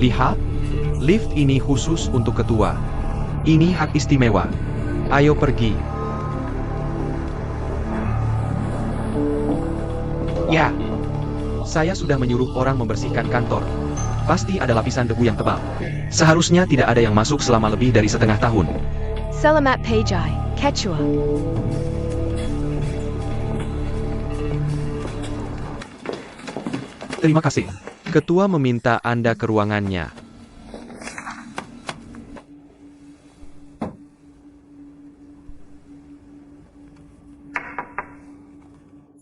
Lihat, lift ini khusus untuk ketua. Ini hak istimewa. Ayo pergi. Ya, saya sudah menyuruh orang membersihkan kantor. Pasti ada lapisan debu yang tebal. Seharusnya tidak ada yang masuk selama lebih dari setengah tahun. Selamat pagi, Ketua. Terima kasih. Ketua meminta Anda ke ruangannya.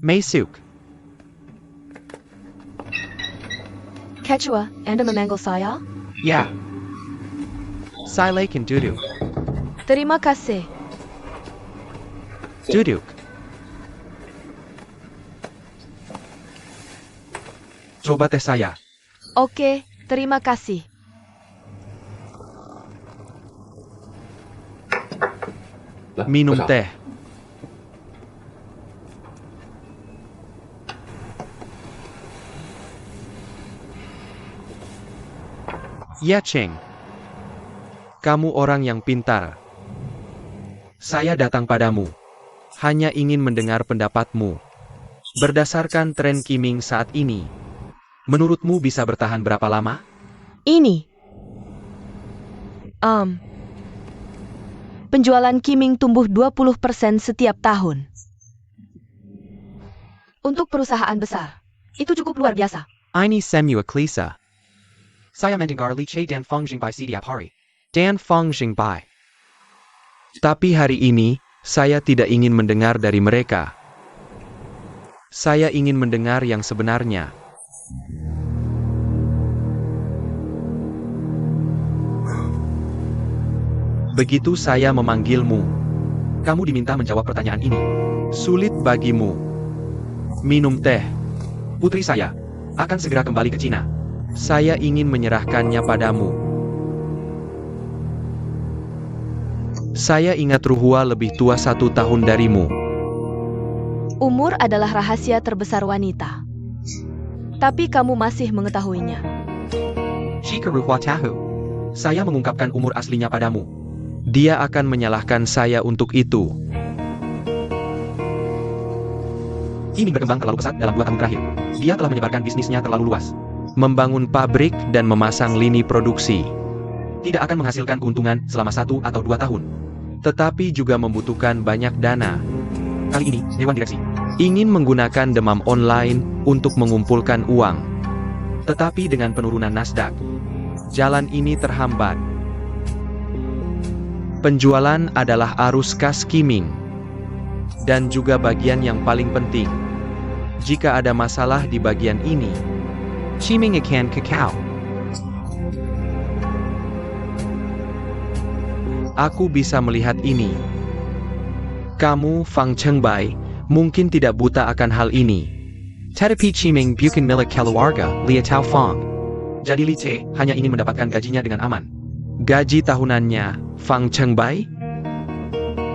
Masuk. Ketua, Anda memanggil saya? Ya. Silakan duduk. Terima kasih. Duduk. Coba teh saya. Oke, terima kasih. Minum teh. Ya, Cheng. Kamu orang yang pintar. Saya datang padamu. Hanya ingin mendengar pendapatmu. Berdasarkan tren Qiming saat ini, menurutmu bisa bertahan berapa lama? Ini. Penjualan Qiming tumbuh 20% setiap tahun. Untuk perusahaan besar, itu cukup luar biasa. Ini Samuel Klisa. Saya mendengar Li Che dan Feng Jingbai setiap hari. Dan Feng Jingbai. Tapi hari ini, saya tidak ingin mendengar dari mereka. Saya ingin mendengar yang sebenarnya. Begitu saya memanggilmu, kamu diminta menjawab pertanyaan ini. Sulit bagimu. Minum teh. Putri saya akan segera kembali ke Cina. Saya ingin menyerahkannya padamu. Saya ingat Ruhua lebih tua 1 tahun darimu. Umur adalah rahasia terbesar wanita. Tapi kamu masih mengetahuinya. Jika Ruhua tahu, saya mengungkapkan umur aslinya padamu. Dia akan menyalahkan saya untuk itu. Ini berkembang terlalu pesat dalam 2 tahun terakhir. Dia telah menyebarkan bisnisnya terlalu luas. Membangun pabrik dan memasang lini produksi. Tidak akan menghasilkan keuntungan selama 1 atau 2 tahun. Tetapi juga membutuhkan banyak dana. Kali ini, Dewan Direksi ingin menggunakan demam online untuk mengumpulkan uang. Tetapi dengan penurunan Nasdaq, jalan ini terhambat. Penjualan adalah arus kas Qiming. Dan juga bagian yang paling penting. Jika ada masalah di bagian ini, Qiming akan kekal. Aku bisa melihat ini. Kamu, Fang Chengbai, mungkin tidak buta akan hal ini. Tetapi Qiming bukan milik keluarga Lia Tao Fang. Jadi Li Che hanya ingin mendapatkan gajinya dengan aman. Gaji tahunannya, Fang Chengbai?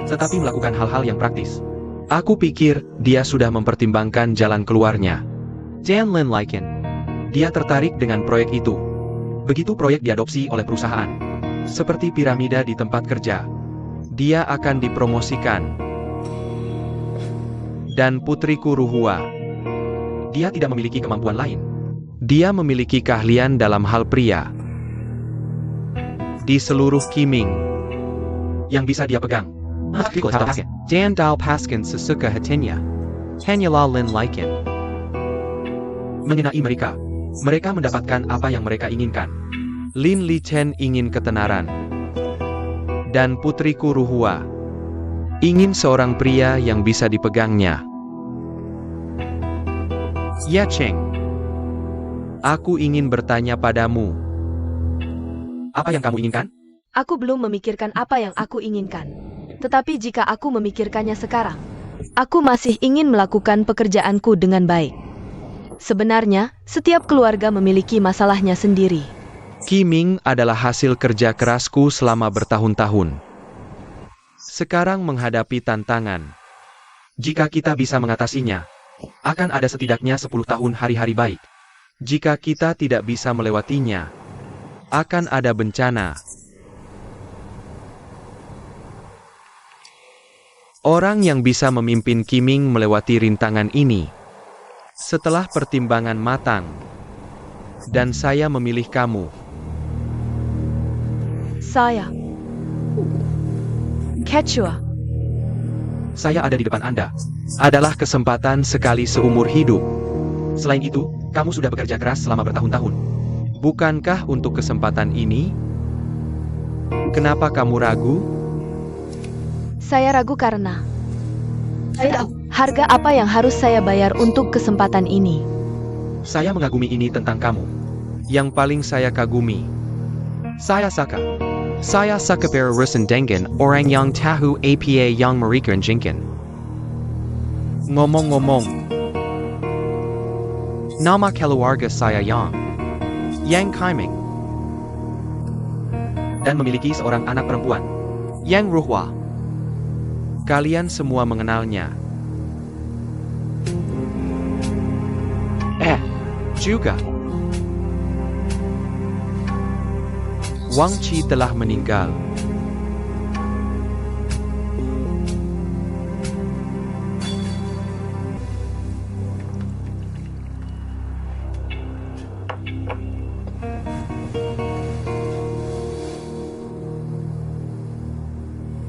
Tetapi melakukan hal-hal yang praktis. Aku pikir dia sudah mempertimbangkan jalan keluarnya. Dan Lin Laiken. Dia tertarik dengan proyek itu. Begitu proyek diadopsi oleh perusahaan, seperti piramida di tempat kerja, dia akan dipromosikan. Dan putriku Ruhua, dia tidak memiliki kemampuan lain. Dia memiliki keahlian dalam hal pria. Di seluruh Qiming yang bisa dia pegang. Dan Dal Paskin sesuka hatinya. Hanyalah Lin Laiken. Mengenai mereka, mereka mendapatkan apa yang mereka inginkan. Lin Li Chen ingin ketenaran. Dan putriku Ruhua ingin seorang pria yang bisa dipegangnya. Ya Cheng, aku ingin bertanya padamu. Apa yang kamu inginkan? Aku belum memikirkan apa yang aku inginkan. Tetapi jika aku memikirkannya sekarang, aku masih ingin melakukan pekerjaanku dengan baik. Sebenarnya, setiap keluarga memiliki masalahnya sendiri. Qiming adalah hasil kerja kerasku selama bertahun-tahun. Sekarang menghadapi tantangan. Jika kita bisa mengatasinya, akan ada setidaknya 10 tahun hari-hari baik. Jika kita tidak bisa melewatinya, Akan ada bencana. Orang yang bisa memimpin Qiming melewati rintangan ini. Setelah pertimbangan matang. Dan saya memilih kamu. Saya. Quechua. Saya ada di depan Anda. Adalah kesempatan sekali seumur hidup. Selain itu, kamu sudah bekerja keras selama bertahun-tahun. Bukankah untuk kesempatan ini? Kenapa kamu ragu? Saya ragu karena saya tahu harga apa yang harus saya bayar untuk kesempatan ini. Saya mengagumi ini tentang kamu. Yang paling saya kagumi. Saya saka para rusan dengan orang yang tahu apa yang mereka inginkan. Ngomong-ngomong, nama keluarga saya yang Qiming. Dan memiliki seorang anak perempuan, Yang Ruhwa. Kalian semua mengenalnya. Juga. Wang Qi telah meninggal.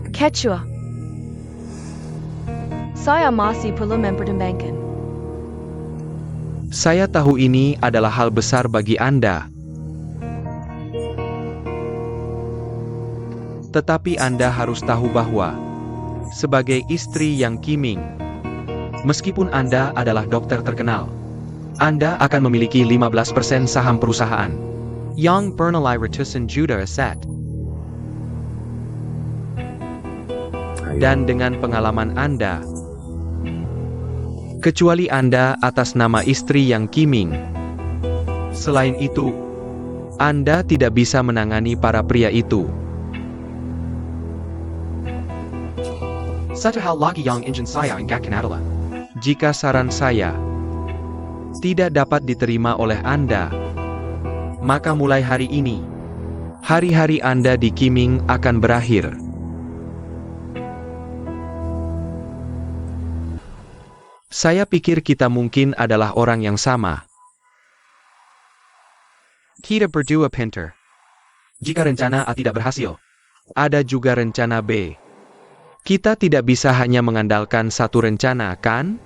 Quechua. Saya masih perlu mempertimbangkan. Saya tahu ini adalah hal besar bagi Anda. Tetapi Anda harus tahu bahwa, sebagai istri yang Qiming, meskipun Anda adalah dokter terkenal, Anda akan memiliki 15% saham perusahaan yang bernilai ratusan juta aset. Dan dengan pengalaman Anda, kecuali Anda atas nama istri yang Qiming. Selain itu, Anda tidak bisa menangani para pria itu. Satu hal lagi yang ingin saya ingatkan adalah, jika saran saya tidak dapat diterima oleh Anda, maka mulai hari ini, hari-hari Anda di Qiming akan berakhir. Saya pikir kita mungkin adalah orang yang sama. Kita berdua pintar. Jika rencana A tidak berhasil, ada juga rencana B. Kita tidak bisa hanya mengandalkan satu rencana, kan?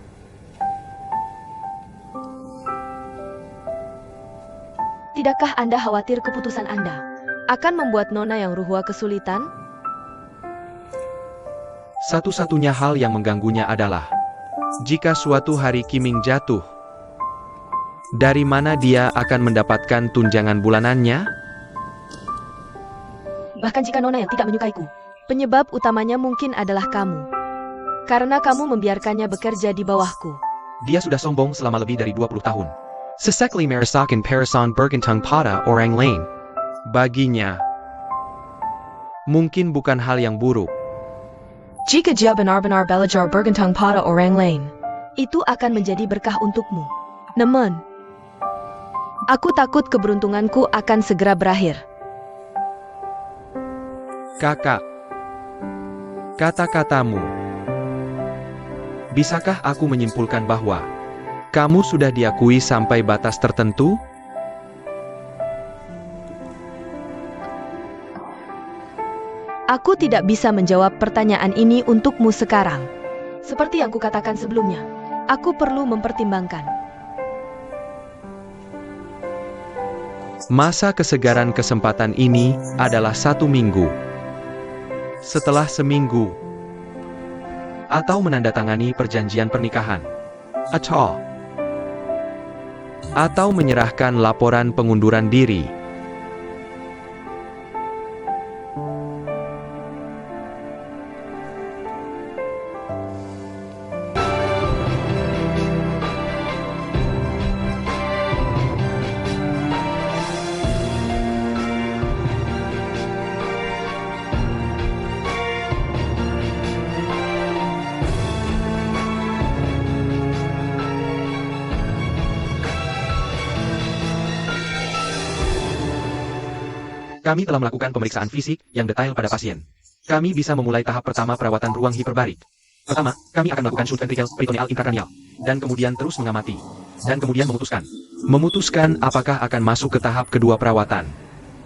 Tidakkah Anda khawatir keputusan Anda akan membuat Nona yang Ruhwa kesulitan? Satu-satunya hal yang mengganggunya adalah, jika suatu hari Qiming jatuh, dari mana dia akan mendapatkan tunjangan bulanannya? Bahkan jika Nona yang tidak menyukaiku, penyebab utamanya mungkin adalah kamu. Karena kamu membiarkannya bekerja di bawahku. Dia sudah sombong selama lebih dari 20 tahun. Sesekali merasakan perasaan bergantung pada orang lain. Baginya, mungkin bukan hal yang buruk. Jika dia benar-benar belajar bergantung pada orang lain, itu akan menjadi berkah untukmu. Namun, aku takut keberuntunganku akan segera berakhir. Kakak, kata-katamu. Bisakah aku menyimpulkan bahwa kamu sudah diakui sampai batas tertentu? Aku tidak bisa menjawab pertanyaan ini untukmu sekarang. Seperti yang kukatakan sebelumnya, aku perlu mempertimbangkan. Masa kesegaran kesempatan ini adalah 1 minggu. Setelah seminggu, atau menandatangani perjanjian pernikahan, atau menyerahkan laporan pengunduran diri. Kami telah melakukan pemeriksaan fisik yang detail pada pasien. Kami bisa memulai tahap pertama perawatan ruang hiperbarik. Pertama, kami akan melakukan shunt ventrikel peritoneal intrakranial, dan kemudian terus mengamati, dan kemudian memutuskan. Memutuskan apakah akan masuk ke tahap kedua perawatan.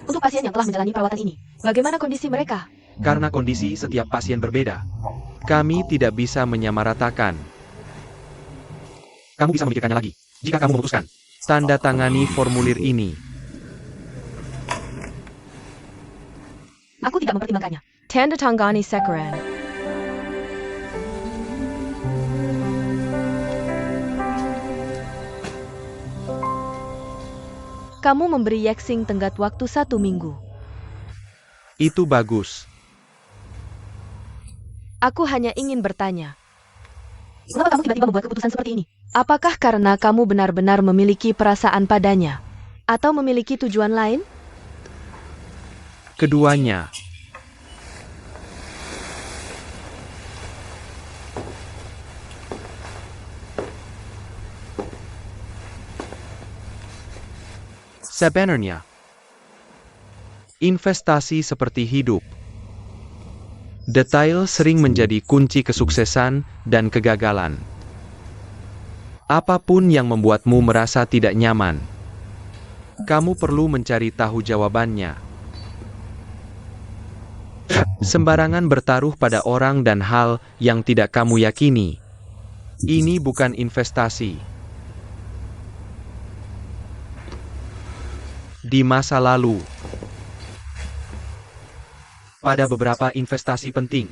Untuk pasien yang telah menjalani perawatan ini, bagaimana kondisi mereka? Karena kondisi setiap pasien berbeda, kami tidak bisa menyamaratakan. Kamu bisa memikirkannya lagi, jika kamu memutuskan. Tanda tangani formulir ini. Aku tidak mempertimbangkannya. Tanda tangani Sekaran. Kamu memberi Yaksing tenggat waktu 1 minggu. Itu bagus. Aku hanya ingin bertanya. Mengapa kamu tiba-tiba membuat keputusan seperti ini? Apakah karena kamu benar-benar memiliki perasaan padanya? Atau memiliki tujuan lain? Keduanya. Sebenarnya, investasi seperti hidup. Detail sering menjadi kunci kesuksesan dan kegagalan. Apapun yang membuatmu merasa tidak nyaman, kamu perlu mencari tahu jawabannya. Sembarangan bertaruh pada orang dan hal yang tidak kamu yakini. Ini bukan investasi. Di masa lalu, pada beberapa investasi penting,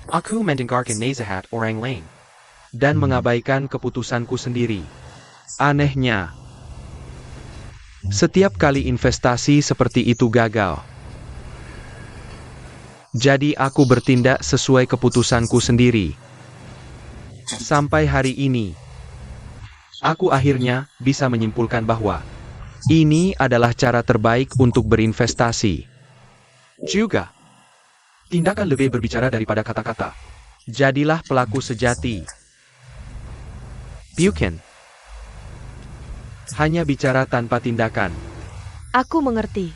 aku mendengarkan nasihat orang lain dan mengabaikan keputusanku sendiri. Anehnya, setiap kali investasi seperti itu gagal. Jadi aku bertindak sesuai keputusanku sendiri. Sampai hari ini, aku akhirnya bisa menyimpulkan bahwa ini adalah cara terbaik untuk berinvestasi. Juga, tindakan lebih berbicara daripada kata-kata. Jadilah pelaku sejati. Bukan hanya bicara tanpa tindakan. Aku mengerti.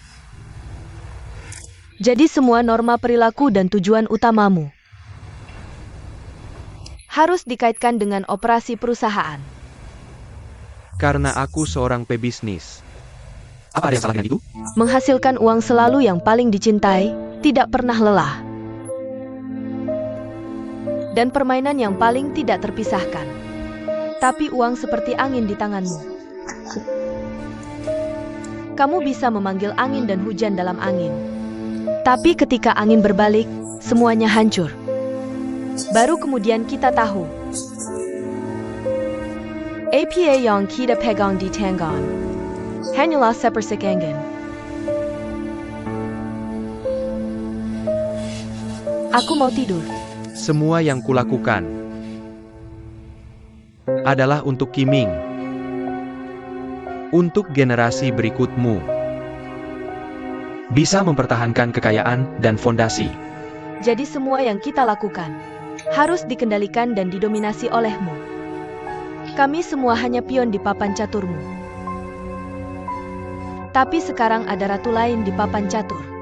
Jadi semua norma perilaku dan tujuan utamamu harus dikaitkan dengan operasi perusahaan. Karena aku seorang pebisnis. Apa ada yang salah dengan itu? Menghasilkan uang selalu yang paling dicintai, tidak pernah lelah. Dan permainan yang paling tidak terpisahkan. Tapi uang seperti angin di tanganmu. Kamu bisa memanggil angin dan hujan dalam angin. Tapi ketika angin berbalik, semuanya hancur. Baru kemudian kita tahu. Apa yang kita pegang di tangan hanyalah sepersik angin. Aku mau tidur. Semua yang kulakukan adalah untuk Kiming. Untuk generasi berikutmu. Bisa mempertahankan kekayaan dan fondasi. Jadi semua yang kita lakukan harus dikendalikan dan didominasi olehmu. Kami semua hanya pion di papan caturmu. Tapi sekarang ada ratu lain di papan catur.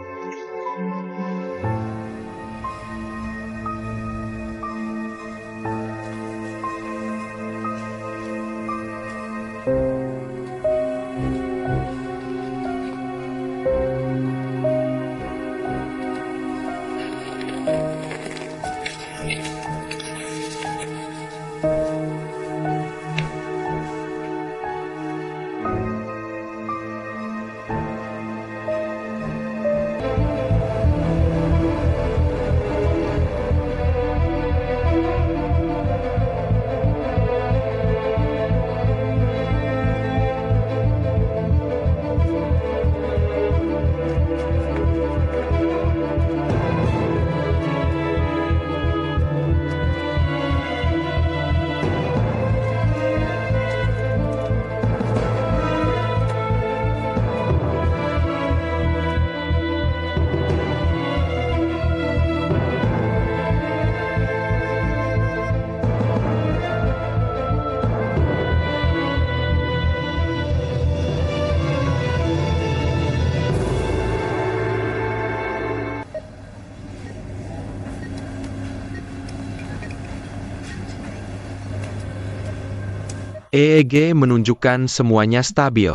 EEG menunjukkan semuanya stabil.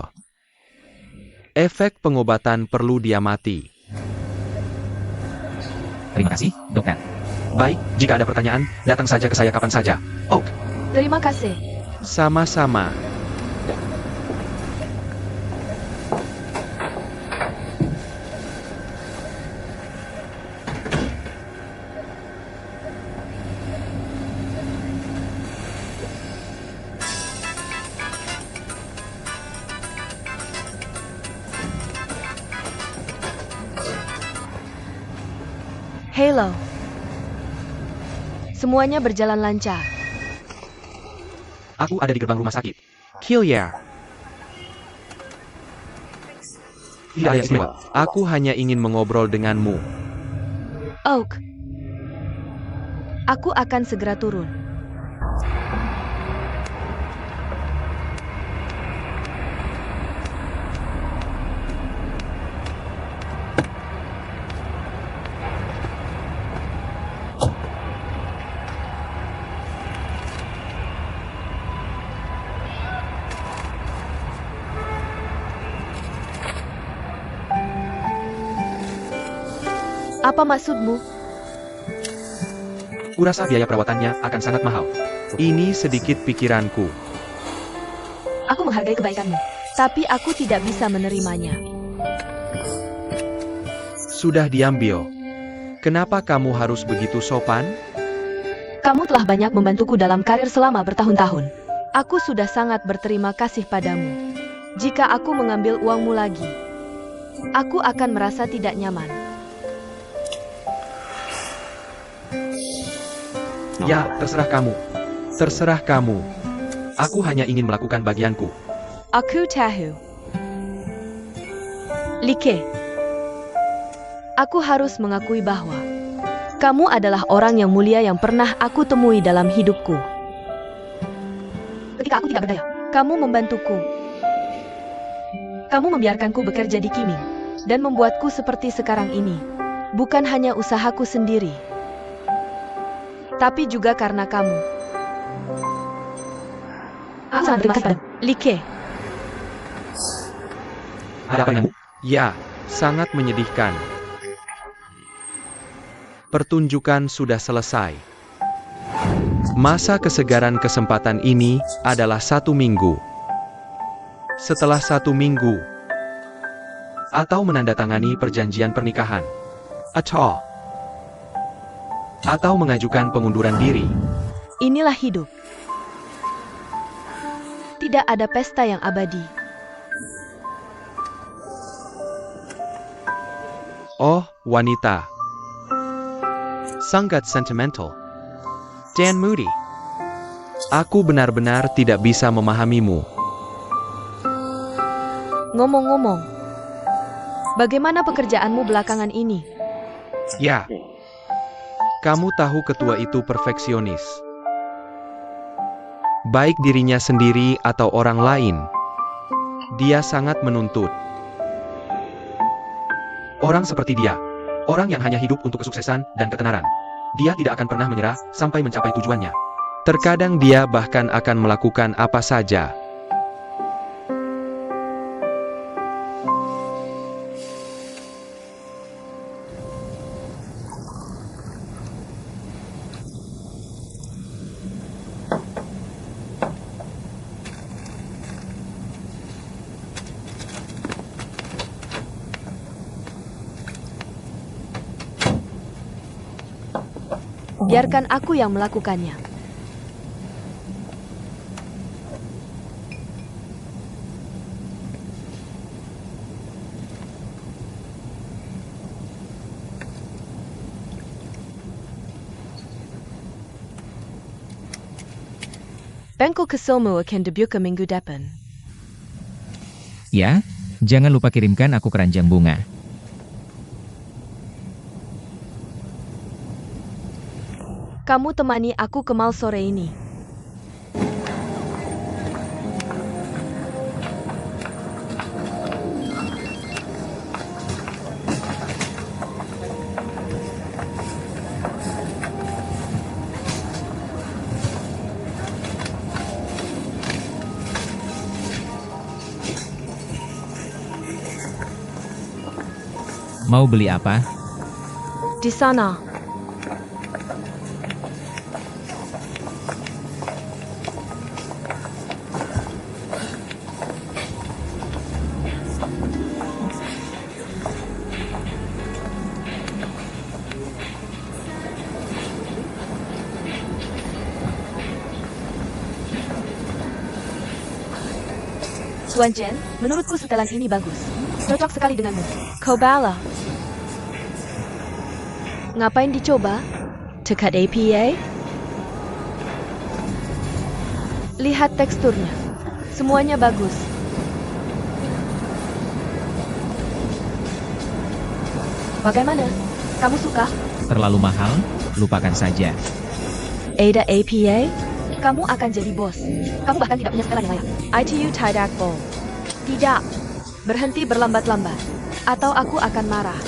Efek pengobatan perlu diamati. Terima kasih, dokter. Baik, jika ada pertanyaan, datang saja ke saya kapan saja. Oak, Terima kasih. sama-sama. Halo. Semuanya berjalan lancar. Aku ada di gerbang rumah sakit. Killier. Tidak ada istimewa. Aku hanya ingin mengobrol denganmu. Oak. Aku akan segera turun. Apa maksudmu? Kurasa biaya perawatannya akan sangat mahal. Ini sedikit pikiranku. Aku menghargai kebaikanmu, tapi aku tidak bisa menerimanya. Sudah diambil. Kenapa kamu harus begitu sopan? Kamu telah banyak membantuku dalam karir selama bertahun-tahun. Aku sudah sangat berterima kasih padamu. Jika aku mengambil uangmu lagi, aku akan merasa tidak nyaman. Ya, terserah kamu. Terserah kamu. Aku hanya ingin melakukan bagianku. Aku tahu. Like. Aku harus mengakui bahwa kamu adalah orang yang mulia yang pernah aku temui dalam hidupku. Ketika aku tidak berdaya, kamu membantuku. Kamu membiarkanku bekerja di Kiming dan membuatku seperti sekarang ini. Bukan hanya usahaku sendiri, tapi juga karena kamu. Aku sangat terima kasih padamu, Like. Ada apa denganmu? Ya, sangat menyedihkan. Pertunjukan sudah selesai. Masa kesegaran kesempatan ini adalah 1 minggu. Setelah 1 minggu, atau menandatangani perjanjian pernikahan, atau mengajukan pengunduran diri. Inilah hidup. Tidak ada pesta yang abadi. Oh, wanita. Sangat sentimental. Dan Moody. Aku benar-benar tidak bisa memahamimu. Ngomong-ngomong, bagaimana pekerjaanmu belakangan ini? Ya. Kamu tahu ketua itu perfeksionis. Baik dirinya sendiri atau orang lain. Dia sangat menuntut. Orang seperti dia. Orang yang hanya hidup untuk kesuksesan dan ketenaran. Dia tidak akan pernah menyerah sampai mencapai tujuannya. Terkadang dia bahkan akan melakukan apa saja. Biarkan aku yang melakukannya. Bengkel kesilmu akan debut ke minggu depan. Ya, jangan lupa kirimkan aku keranjang bunga. Kamu temani aku ke mall sore ini. Mau beli apa? Di sana. Tuan Chen, menurutku setelan ini bagus. Cocok sekali denganmu. Kobala. Ngapain dicoba? Dekat APA? Lihat teksturnya. Semuanya bagus. Bagaimana? Kamu suka? Terlalu mahal? Lupakan saja. Ada APA? Kamu akan jadi bos. Kamu bahkan tidak punya setelan yang layak. ITU Tidak Bowl. Tidak. Berhenti berlambat-lambat. Atau aku akan marah.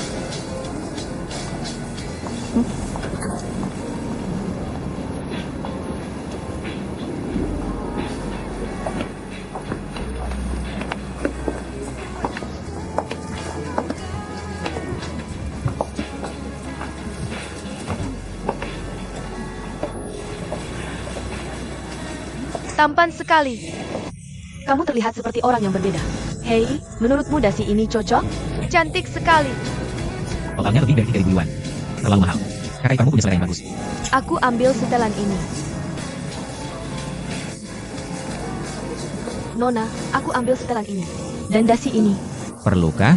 Tampan sekali. Kamu terlihat seperti orang yang berbeda. Hei, menurutmu dasi ini cocok? Cantik sekali. Totalnya lebih dari 3.000 yuan. Terlalu mahal. Kakak kamu punya selera yang bagus. Aku ambil setelan ini. Nona, aku ambil setelan ini. Dan dasi ini. Perlukah?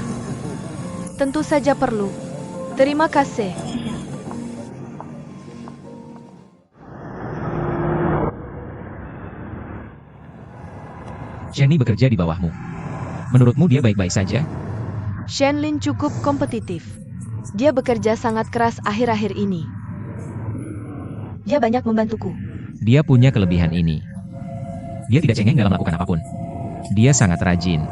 Tentu saja perlu. Terima kasih. Jenny bekerja di bawahmu. Menurutmu dia baik-baik saja? Shenlin cukup kompetitif. Dia bekerja sangat keras akhir-akhir ini. Dia banyak membantuku. Dia punya kelebihan ini. Dia tidak cengeng dalam melakukan apapun. Dia sangat rajin.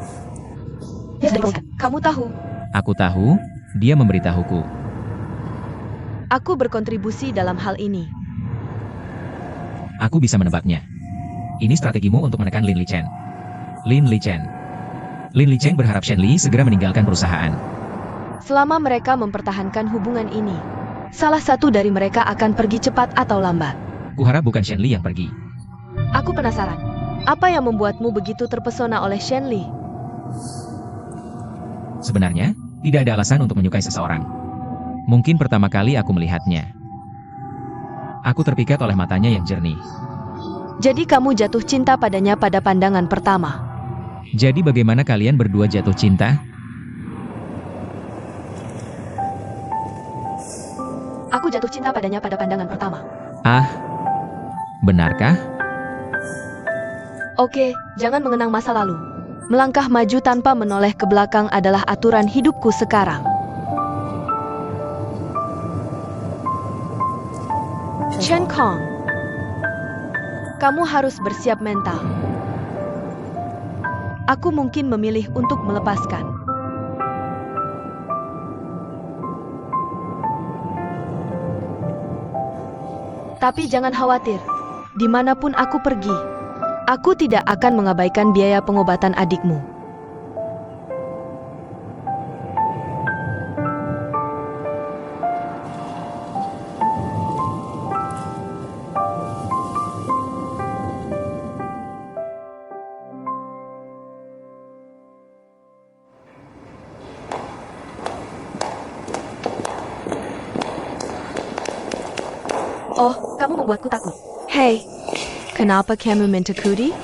Dia sudah dipromosikan. Kamu tahu, Aku tahu, dia memberitahuku. aku berkontribusi dalam hal ini. Aku bisa menebaknya. Ini strategimu untuk menekan Lin Lichen. Lin Lichen. Lin Lichen berharap Shen Li segera meninggalkan perusahaan. Selama mereka mempertahankan hubungan ini, salah satu dari mereka akan pergi cepat atau lambat. Kuharap bukan Shen Li yang pergi. Aku penasaran, apa yang membuatmu begitu terpesona oleh Shen Li? Sebenarnya, tidak ada alasan untuk menyukai seseorang. Mungkin pertama kali aku melihatnya. Aku terpikat oleh matanya yang jernih. Jadi kamu jatuh cinta padanya pada pandangan pertama. Jadi bagaimana kalian berdua jatuh cinta? Aku jatuh cinta padanya pada pandangan pertama. Ah, benarkah? Oke, jangan mengenang masa lalu. Melangkah maju tanpa menoleh ke belakang adalah aturan hidupku sekarang. Chen Kong, kamu harus bersiap mental. Aku mungkin memilih untuk melepaskan. Tapi jangan khawatir, dimanapun aku pergi, aku tidak akan mengabaikan biaya pengobatan adikmu. Oh, kamu membuatku takut. Hei, kenapa kamu minta kudi?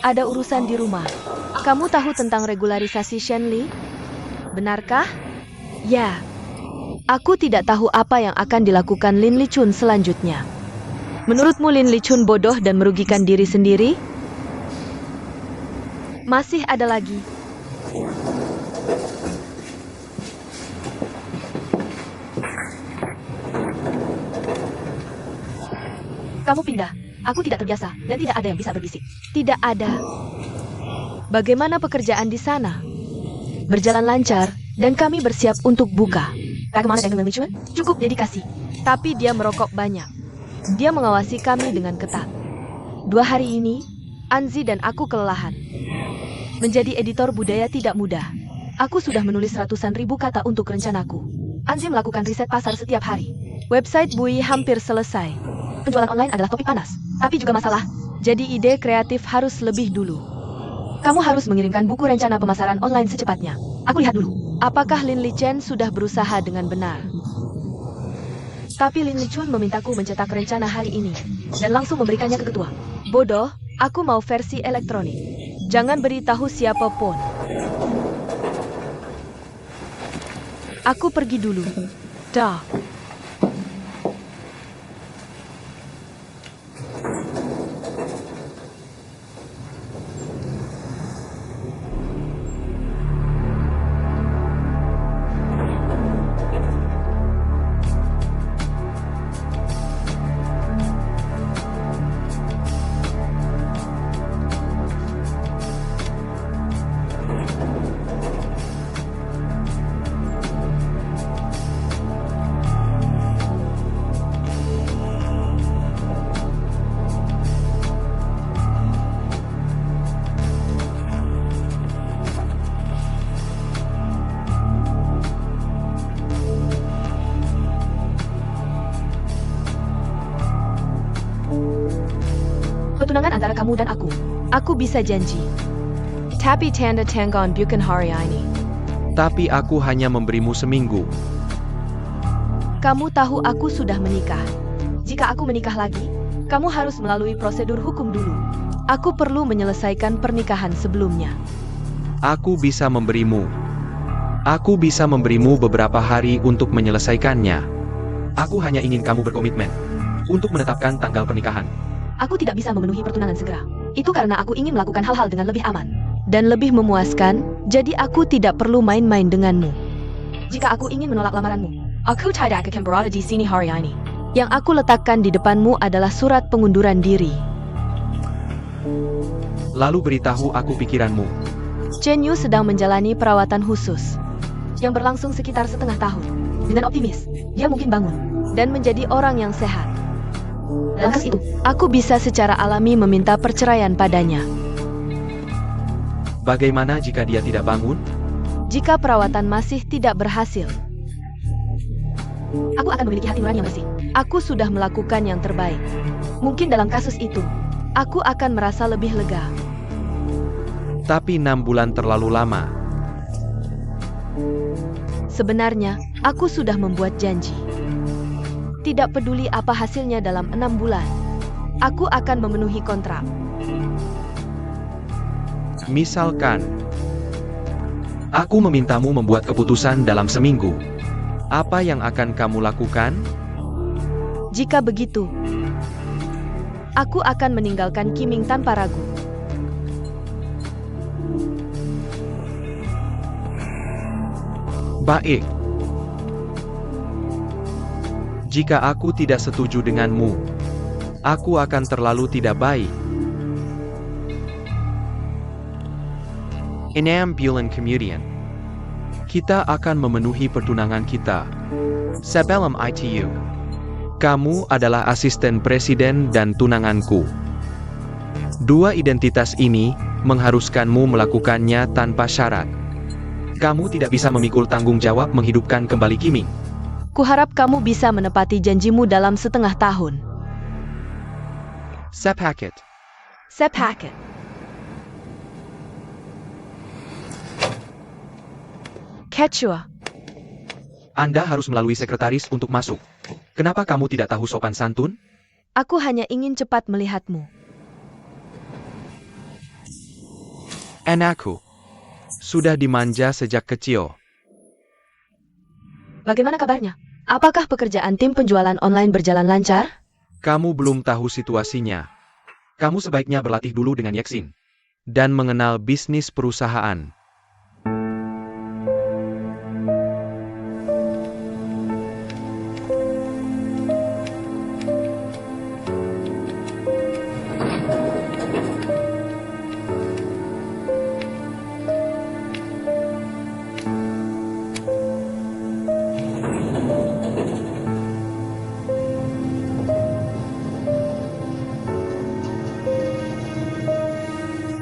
Ada urusan di rumah. Kamu tahu tentang regularisasi Shen Li? Benarkah? Ya. Aku tidak tahu apa yang akan dilakukan Lin Lichun selanjutnya. Menurutmu Lin Lichun bodoh dan merugikan diri sendiri? Masih ada lagi. Kamu pindah. Aku tidak terbiasa dan tidak ada yang bisa berbisik. Tidak ada. Bagaimana pekerjaan di sana? Berjalan lancar dan kami bersiap untuk buka. Bagaimana dengan Lichun? Cukup dedikasi. Tapi dia merokok banyak. Dia mengawasi kami dengan ketat. 2 hari ini, Anzi dan aku kelelahan. Menjadi editor budaya tidak mudah. Aku sudah menulis ratusan ribu kata untuk rencanaku. Anzi melakukan riset pasar setiap hari. Website Bui hampir selesai. Penjualan online adalah topik panas, tapi juga masalah. Jadi ide kreatif harus lebih dulu. Kamu harus mengirimkan buku rencana pemasaran online secepatnya. Aku lihat dulu. Apakah Lin Lichen sudah berusaha dengan benar? Tapi Lin Lichun memintaku mencetak rencana hari ini dan langsung memberikannya ke ketua. Bodoh, aku mau versi elektronik. Jangan beritahu siapapun. Aku pergi dulu. Dah. Pertunangan antara kamu dan aku bisa janji. Tapi tanda tanggal bukan hari ini. Tapi aku hanya memberimu seminggu. Kamu tahu aku sudah menikah. Jika aku menikah lagi, kamu harus melalui prosedur hukum dulu. Aku perlu menyelesaikan pernikahan sebelumnya. Aku bisa memberimu beberapa hari untuk menyelesaikannya. Aku hanya ingin kamu berkomitmen untuk menetapkan tanggal pernikahan. Aku tidak bisa memenuhi pertunangan segera. Itu karena aku ingin melakukan hal-hal dengan lebih aman dan lebih memuaskan, jadi aku tidak perlu main-main denganmu. Jika aku ingin menolak lamaranmu, aku tidak akan berada di sini hari ini. Yang aku letakkan di depanmu adalah surat pengunduran diri. Lalu beritahu aku pikiranmu. Chen Yu sedang menjalani perawatan khusus yang berlangsung sekitar setengah tahun. Dengan optimis, dia mungkin bangun dan menjadi orang yang sehat. Dalam kasus itu, aku bisa secara alami meminta perceraian padanya. Bagaimana jika dia tidak bangun? Jika perawatan masih tidak berhasil, aku akan memiliki hati nurani yang bersih. Aku sudah melakukan yang terbaik. Mungkin dalam kasus itu, aku akan merasa lebih lega. Tapi 6 bulan terlalu lama. Sebenarnya, aku sudah membuat janji. Tidak peduli apa hasilnya dalam 6 bulan, aku akan memenuhi kontrak. Misalkan, aku memintamu membuat keputusan dalam seminggu. Apa yang akan kamu lakukan? Jika begitu, aku akan meninggalkan Qiming tanpa ragu. Baik. Jika aku tidak setuju denganmu, aku akan terlalu tidak baik. 6 bulan kemudian, kita akan memenuhi pertunangan kita. Sebelum itu, kamu adalah asisten presiden dan tunanganku. Dua identitas ini mengharuskanmu melakukannya tanpa syarat. Kamu tidak bisa memikul tanggung jawab menghidupkan kembali Qiming. Kuharap kamu bisa menepati janjimu dalam setengah tahun. Sepakat. Sepakat. Quechua. Anda harus melalui sekretaris untuk masuk. Kenapa kamu tidak tahu sopan santun? Aku hanya ingin cepat melihatmu. Anakku. Sudah dimanja sejak kecil. Bagaimana kabarnya? Apakah pekerjaan tim penjualan online berjalan lancar? Kamu belum tahu situasinya. Kamu sebaiknya berlatih dulu dengan Yexin. Dan mengenal bisnis perusahaan.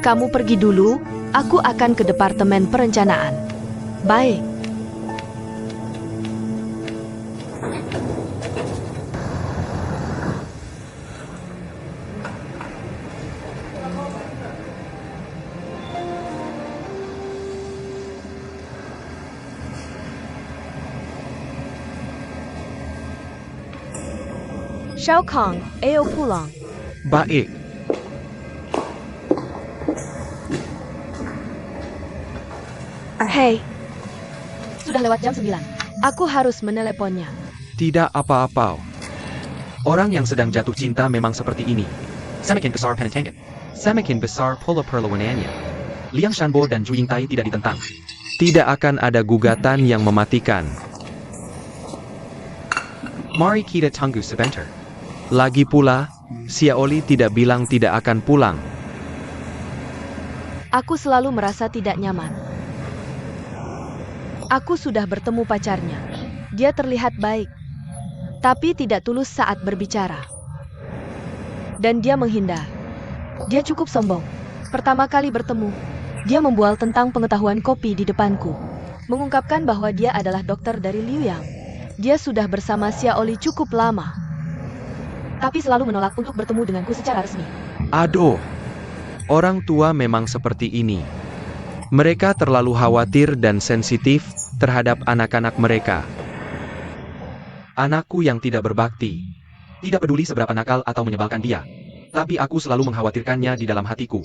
Kamu pergi dulu, aku akan ke departemen perencanaan. Baik. Shao Kang, ayo pulang. Baik. Hei. Sudah lewat jam 9. Aku harus meneleponnya. Tidak apa-apa. Orang yang sedang jatuh cinta memang seperti ini. Semakin besar penentangan, semakin besar pola perlawanannya. Liang Shanbo dan Zhu Yingtai tidak ditentang. Tidak akan ada gugatan yang mematikan. Mari kita tunggu sebentar. Lagi pula, Xiaoli tidak bilang tidak akan pulang. Aku selalu merasa tidak nyaman. Aku sudah bertemu pacarnya. Dia terlihat baik, tapi tidak tulus saat berbicara. Dan dia menghindar. Dia cukup sombong. Pertama kali bertemu, dia membual tentang pengetahuan kopi di depanku. Mengungkapkan bahwa dia adalah dokter dari Liu Yang. Dia sudah bersama Xiaoli cukup lama. Tapi selalu menolak untuk bertemu denganku secara resmi. Aduh, orang tua memang seperti ini. Mereka terlalu khawatir dan sensitif terhadap anak-anak mereka. Anakku yang tidak berbakti. Tidak peduli seberapa nakal atau menyebalkan dia. Tapi aku selalu mengkhawatirkannya di dalam hatiku.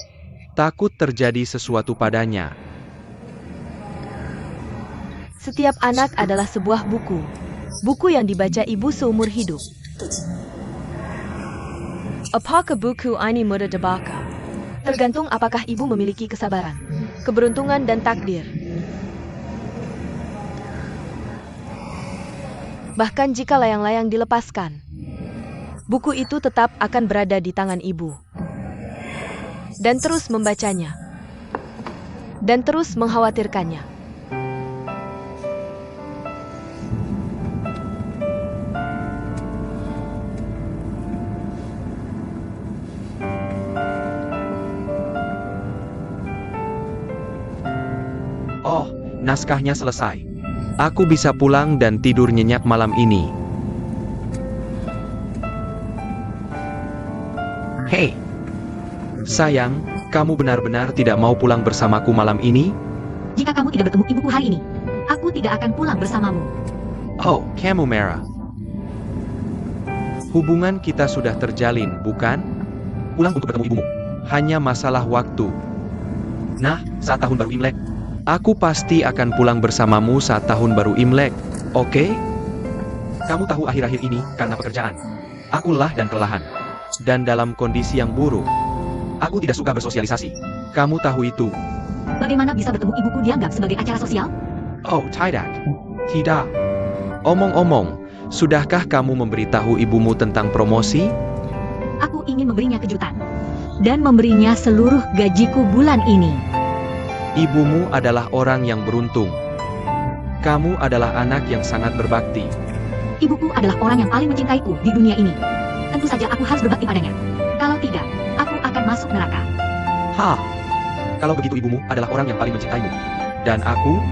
Takut terjadi sesuatu padanya. Setiap anak adalah sebuah buku. Buku yang dibaca ibu seumur hidup. Apakah buku ini mudah dibaca? Tergantung apakah ibu memiliki kesabaran, keberuntungan dan takdir. Bahkan jika layang-layang dilepaskan, buku itu tetap akan berada di tangan ibu. Dan terus membacanya. Dan terus mengkhawatirkannya. Oh, naskahnya selesai. Aku bisa pulang dan tidur nyenyak malam ini. Hei, sayang, kamu benar-benar tidak mau pulang bersamaku malam ini? Jika kamu tidak bertemu ibuku hari ini, aku tidak akan pulang bersamamu. Oh, kamu merah. Hubungan kita sudah terjalin, bukan? Pulang untuk bertemu ibumu. Hanya masalah waktu. Nah, saat tahun baru Imlek, aku pasti akan pulang bersamamu saat tahun baru Imlek, oke? Kamu tahu akhir-akhir ini karena pekerjaan. Aku lelah dan kelelahan. Dan dalam kondisi yang buruk. Aku tidak suka bersosialisasi. Kamu tahu itu. Bagaimana bisa bertemu ibuku dianggap sebagai acara sosial? Oh, tidak. Tidak. Omong-omong, sudahkah kamu memberitahu ibumu tentang promosi? Aku ingin memberinya kejutan. Dan memberinya seluruh gajiku bulan ini. Ibumu adalah orang yang beruntung. Kamu adalah anak yang sangat berbakti. Ibuku adalah orang yang paling mencintaiku di dunia ini. Tentu saja aku harus berbakti padanya. Kalau tidak, aku akan masuk neraka. Ha! Kalau begitu ibumu adalah orang yang paling mencintaimu. Dan aku?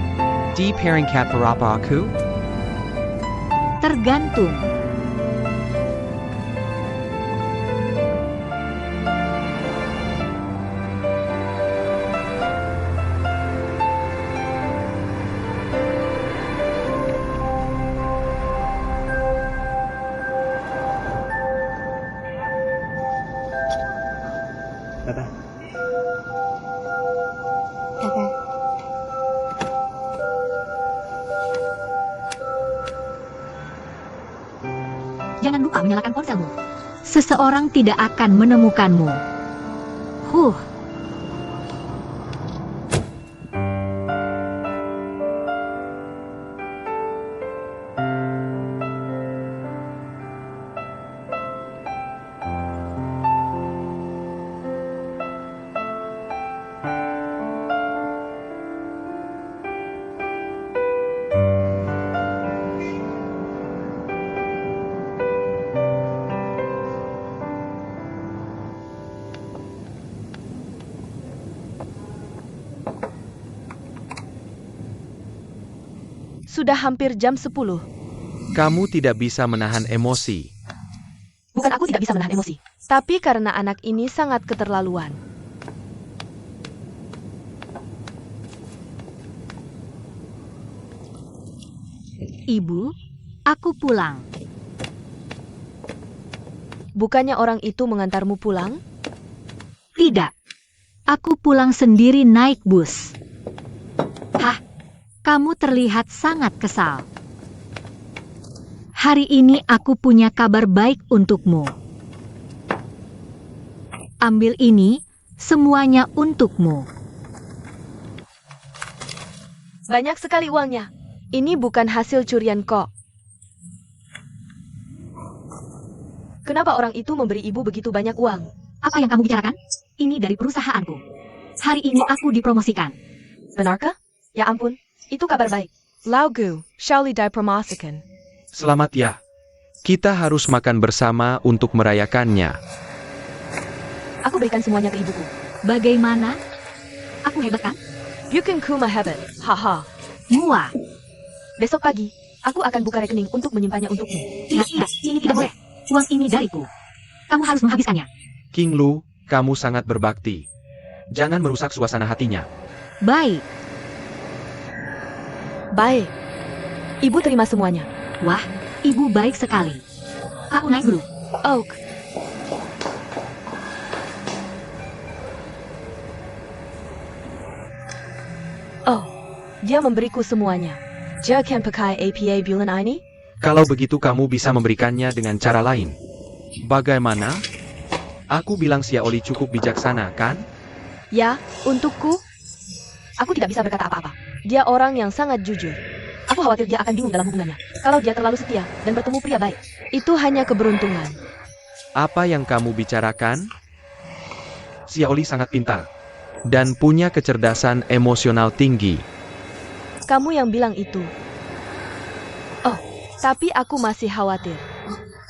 Di peringkat berapa aku? Tergantung. Jangan lupa menyalakan ponselmu. Seseorang tidak akan menemukanmu. Sudah hampir jam 10. Kamu tidak bisa menahan emosi. Bukan aku tidak bisa menahan emosi. Tapi karena anak ini sangat keterlaluan. Ibu, aku pulang. Bukannya orang itu mengantarmu pulang? Tidak. Aku pulang sendiri naik bus. Hah, kamu terlihat sangat kesal. Hari ini aku punya kabar baik untukmu. Ambil ini, semuanya untukmu. Banyak sekali uangnya. Ini bukan hasil curian kok. Kenapa orang itu memberi ibu begitu banyak uang? Apa yang kamu bicarakan? Ini dari perusahaanku. Hari ini aku dipromosikan. Benarkah? Ya ampun, itu kabar baik. Laugu, Shauli dipromosikan. Selamat ya. Kita harus makan bersama untuk merayakannya. Aku berikan semuanya ke ibuku. Bagaimana? Aku hebat kan? Bukan kuma hebat, haha. Mua. Besok pagi, aku akan buka rekening untuk menyimpannya untukmu. Tidak, ini tidak boleh. Uang ini dariku. Kamu harus menghabiskannya. King Lu, kamu sangat berbakti. Jangan merusak suasana hatinya. Baik. Baik. Ibu terima semuanya. Wah, ibu baik sekali. Aku naik dulu. Oak. Oh, dia memberiku semuanya. Dia akan pakai APA bulan ini? Kalau begitu kamu bisa memberikannya dengan cara lain. Bagaimana? Aku bilang Xiaoli cukup bijaksana, kan? Ya, untukku. Aku tidak bisa berkata apa-apa. Dia orang yang sangat jujur. Aku khawatir dia akan bingung dalam hubungannya. Kalau dia terlalu setia dan bertemu pria baik, itu hanya keberuntungan. Apa yang kamu bicarakan? Xiaoli sangat pintar dan punya kecerdasan emosional tinggi. Kamu yang bilang itu. Oh, tapi aku masih khawatir.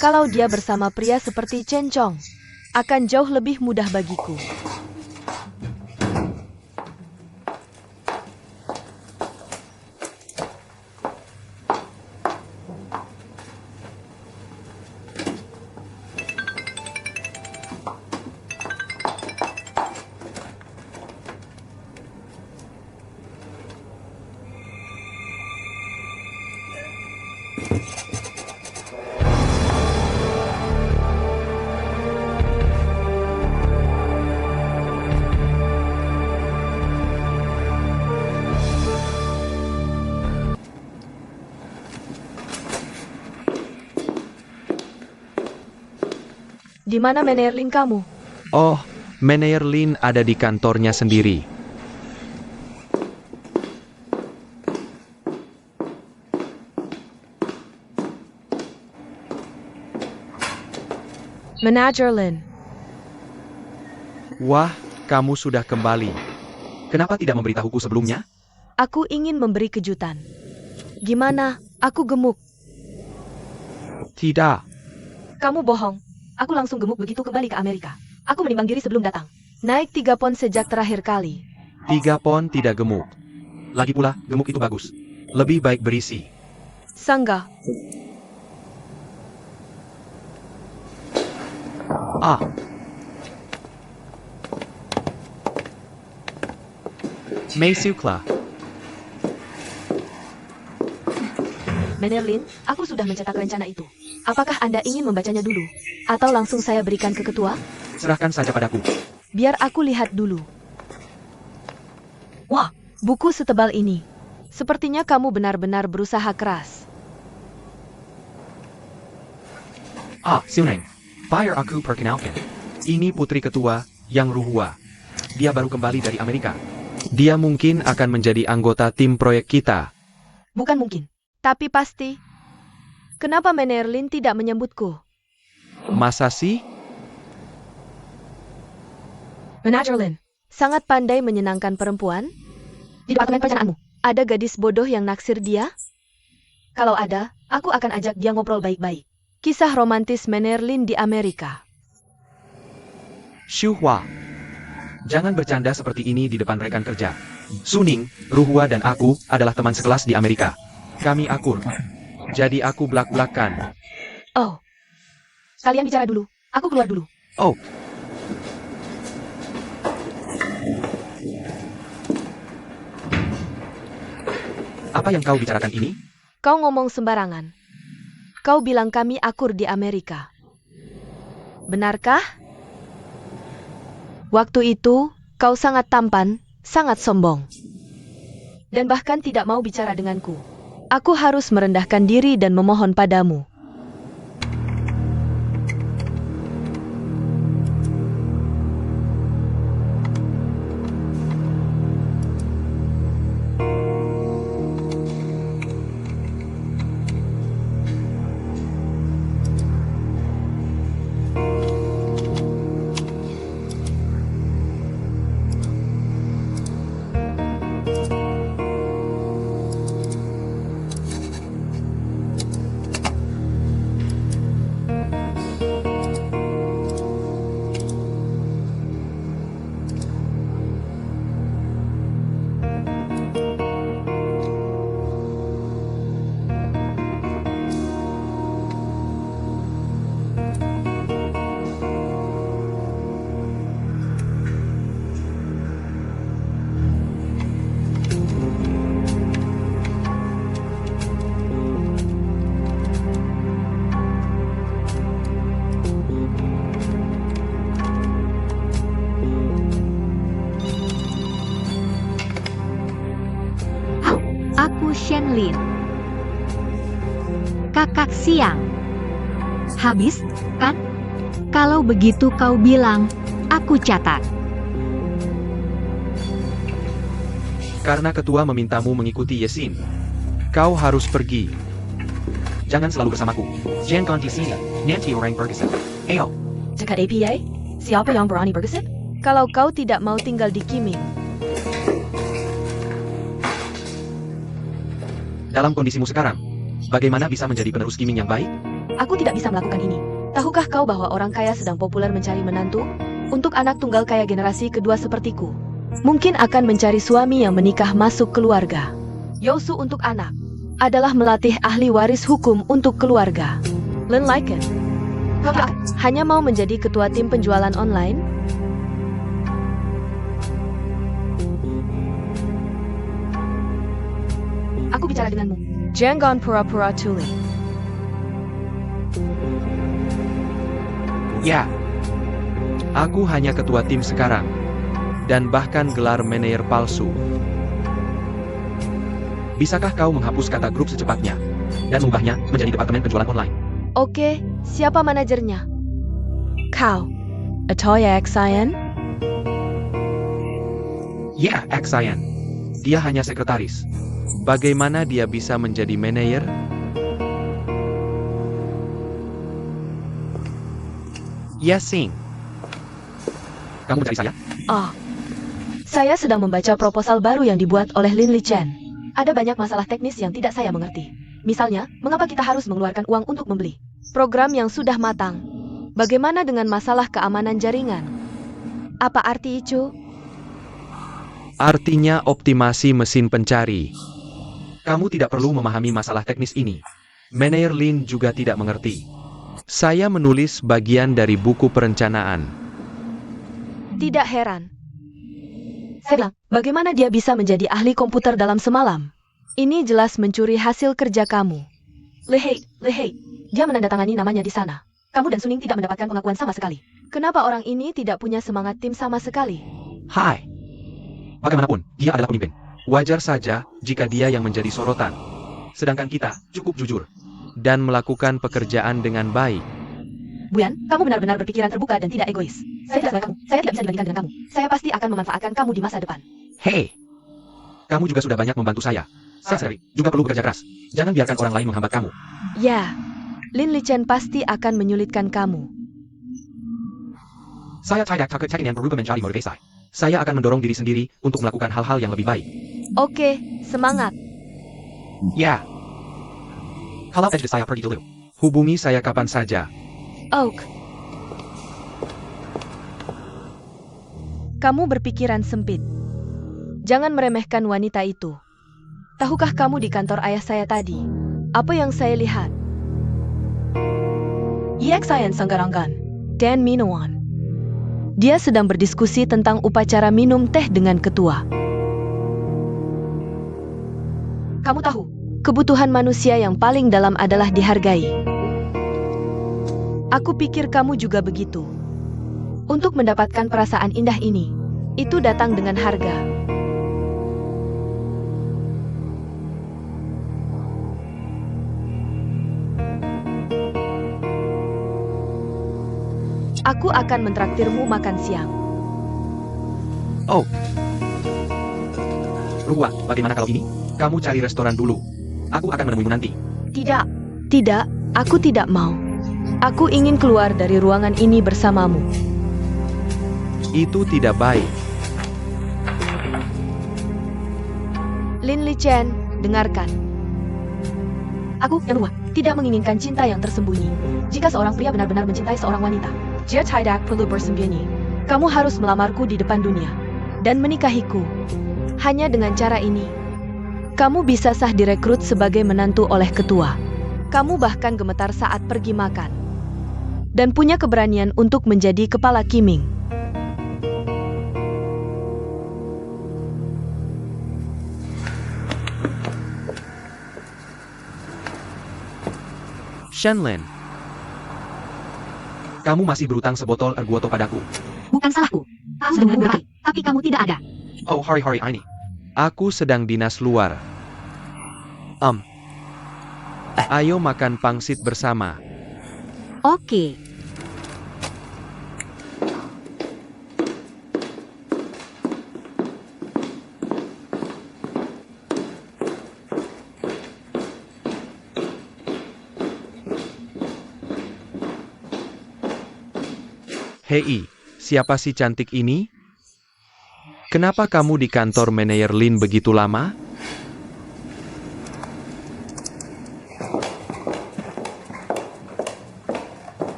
Kalau dia bersama pria seperti Chen Chong, akan jauh lebih mudah bagiku. Di mana Meneer Lin kamu? Oh, Meneer Lin ada di kantornya sendiri. Manager Lin. Wah, kamu sudah kembali. Kenapa tidak memberitahuku sebelumnya? Aku ingin memberi kejutan. Gimana? Aku gemuk. Tidak. Kamu bohong. Aku langsung gemuk begitu kembali ke Amerika. Aku menimbang diri sebelum datang. Naik 3 pon sejak terakhir kali. 3 pon tidak gemuk. Lagi pula, gemuk itu bagus. Lebih baik berisi. Sangga. Ah. Mei Sukla. Meneer Lin, aku sudah mencetak rencana itu. Apakah Anda ingin membacanya dulu? Atau langsung saya berikan ke ketua? Serahkan saja padaku. Biar aku lihat dulu. Wah, buku setebal ini. Sepertinya kamu benar-benar berusaha keras. Ah, Silneng. Biar aku perkenalkan. Ini putri ketua, Yang Ruhua. Dia baru kembali dari Amerika. Dia mungkin akan menjadi anggota tim proyek kita. Bukan mungkin, tapi pasti. Kenapa Meneer Lin tidak menyebutku? Masa sih? Manager Lin, sangat pandai menyenangkan perempuan. Di departemen perencanaanmu, ada gadis bodoh yang naksir dia? Kalau ada, aku akan ajak dia ngobrol baik-baik. Kisah romantis Meneer Lin di Amerika. Xu Hua. Jangan bercanda seperti ini di depan rekan kerja. Suning, Ruhua dan aku adalah teman sekelas di Amerika. Kami akur. Jadi aku belak-belakan. Oh. Kalian bicara dulu. Aku keluar dulu. Oh, apa yang kau bicarakan ini? Kau ngomong sembarangan. Kau bilang kami akur di Amerika. Benarkah? Waktu itu, kau sangat tampan, sangat sombong. Dan bahkan tidak mau bicara denganku. Aku harus merendahkan diri dan memohon padamu. Aku Shenlin. Kakak siang. Habis, kan? Kalau begitu kau bilang, aku catat. Karena ketua memintamu mengikuti Yesin. Kau harus pergi. Jangan selalu bersamaku. Jangan ganti sini. Nanti orang bergeser. Ayo. Dekat APA? Siapa yang berani bergeser? Kalau kau tidak mau tinggal di Kiming, Dalam kondisimu sekarang, bagaimana bisa menjadi penerus Kiming yang baik? aku tidak bisa melakukan ini. Tahukah kau bahwa orang kaya sedang populer mencari menantu? Untuk anak tunggal kaya generasi kedua sepertiku, mungkin akan mencari suami yang menikah masuk keluarga. Yosu untuk anak adalah melatih ahli waris hukum untuk keluarga. Len Lycan hanya mau menjadi ketua tim penjualan online? Aku bicara denganmu. Jangan pura-pura tuli. Ya. Aku hanya ketua tim sekarang. Dan bahkan gelar manajer palsu. Bisakah kau menghapus kata grup secepatnya? Dan mengubahnya menjadi departemen penjualan online? Oke, siapa manajernya? Kau. Atoya Xayan? Ya, Xayan. Dia hanya sekretaris. Bagaimana dia bisa menjadi manajer? Ya, Sing. Kamu mencari saya? Oh. Saya sedang membaca proposal baru yang dibuat oleh Lin Li Chen. Ada banyak masalah teknis yang tidak saya mengerti. Misalnya, mengapa kita harus mengeluarkan uang untuk membeli program yang sudah matang? Bagaimana dengan masalah keamanan jaringan? Apa arti itu? Artinya optimasi mesin pencari. Kamu tidak perlu memahami masalah teknis ini. Manajer Lin juga tidak mengerti. Saya menulis bagian dari buku perencanaan. Tidak heran. Saya bilang, bagaimana dia bisa menjadi ahli komputer dalam semalam? Ini jelas mencuri hasil kerja kamu. Lehei, dia menandatangani namanya di sana. Kamu dan Suning tidak mendapatkan pengakuan sama sekali. Kenapa orang ini tidak punya semangat tim sama sekali? Hai. Bagaimanapun, dia adalah pemimpin. Wajar saja jika dia yang menjadi sorotan. Sedangkan kita cukup jujur dan melakukan pekerjaan dengan baik. Buyan, kamu benar-benar berpikiran terbuka dan tidak egois. Saya jelaskan kamu, saya tidak bisa dibandingkan dengan kamu. Saya pasti akan memanfaatkan kamu di masa depan. Hei, kamu juga sudah banyak membantu saya. Saya sendiri juga perlu bekerja keras. Jangan biarkan orang lain menghambat kamu. Ya, Lin Li Chen pasti akan menyulitkan kamu. Saya tidak takut yang berubah menjadi motivasi. Saya akan mendorong diri sendiri untuk melakukan hal-hal yang lebih baik. Oke, semangat. Ya. Kalau edge saya pergi dulu. Hubungi saya kapan saja. Oak. Kamu berpikiran sempit. Jangan meremehkan wanita itu. Tahukah kamu di kantor ayah saya tadi? Apa yang saya lihat? Yeksayan Sanggarangan dan Minoan. Dia sedang berdiskusi tentang upacara minum teh dengan ketua. Kamu tahu, kebutuhan manusia yang paling dalam adalah dihargai. Aku pikir kamu juga begitu. Untuk mendapatkan perasaan indah ini, itu datang dengan harga. Aku akan mentraktirmu makan siang. Oh. Ruwa, bagaimana kalau ini? Kamu cari restoran dulu. Aku akan menemuimu nanti. Tidak. Tidak, aku tidak mau. Aku ingin keluar dari ruangan ini bersamamu. Itu tidak baik. Lin Li Chen, dengarkan. Aku, Ruwa, tidak menginginkan cinta yang tersembunyi. Jika seorang pria benar-benar mencintai seorang wanita, dia tidak perlu bersembunyi. Kamu harus melamarku di depan dunia dan menikahiku. Hanya dengan cara ini, kamu bisa sah direkrut sebagai menantu oleh ketua. Kamu bahkan gemetar saat pergi makan. Dan punya keberanian untuk menjadi kepala Kiming. Shenlin. Kamu masih berutang sebotol ergoto padaku. Bukan salahku. Aku sudah berbagi, tapi kamu tidak ada. Oh, hari-hari ini. Aku sedang dinas luar. Ayo makan pangsit bersama. Oke. Hei, siapa si cantik ini? Kenapa kamu di kantor manajer Lin begitu lama?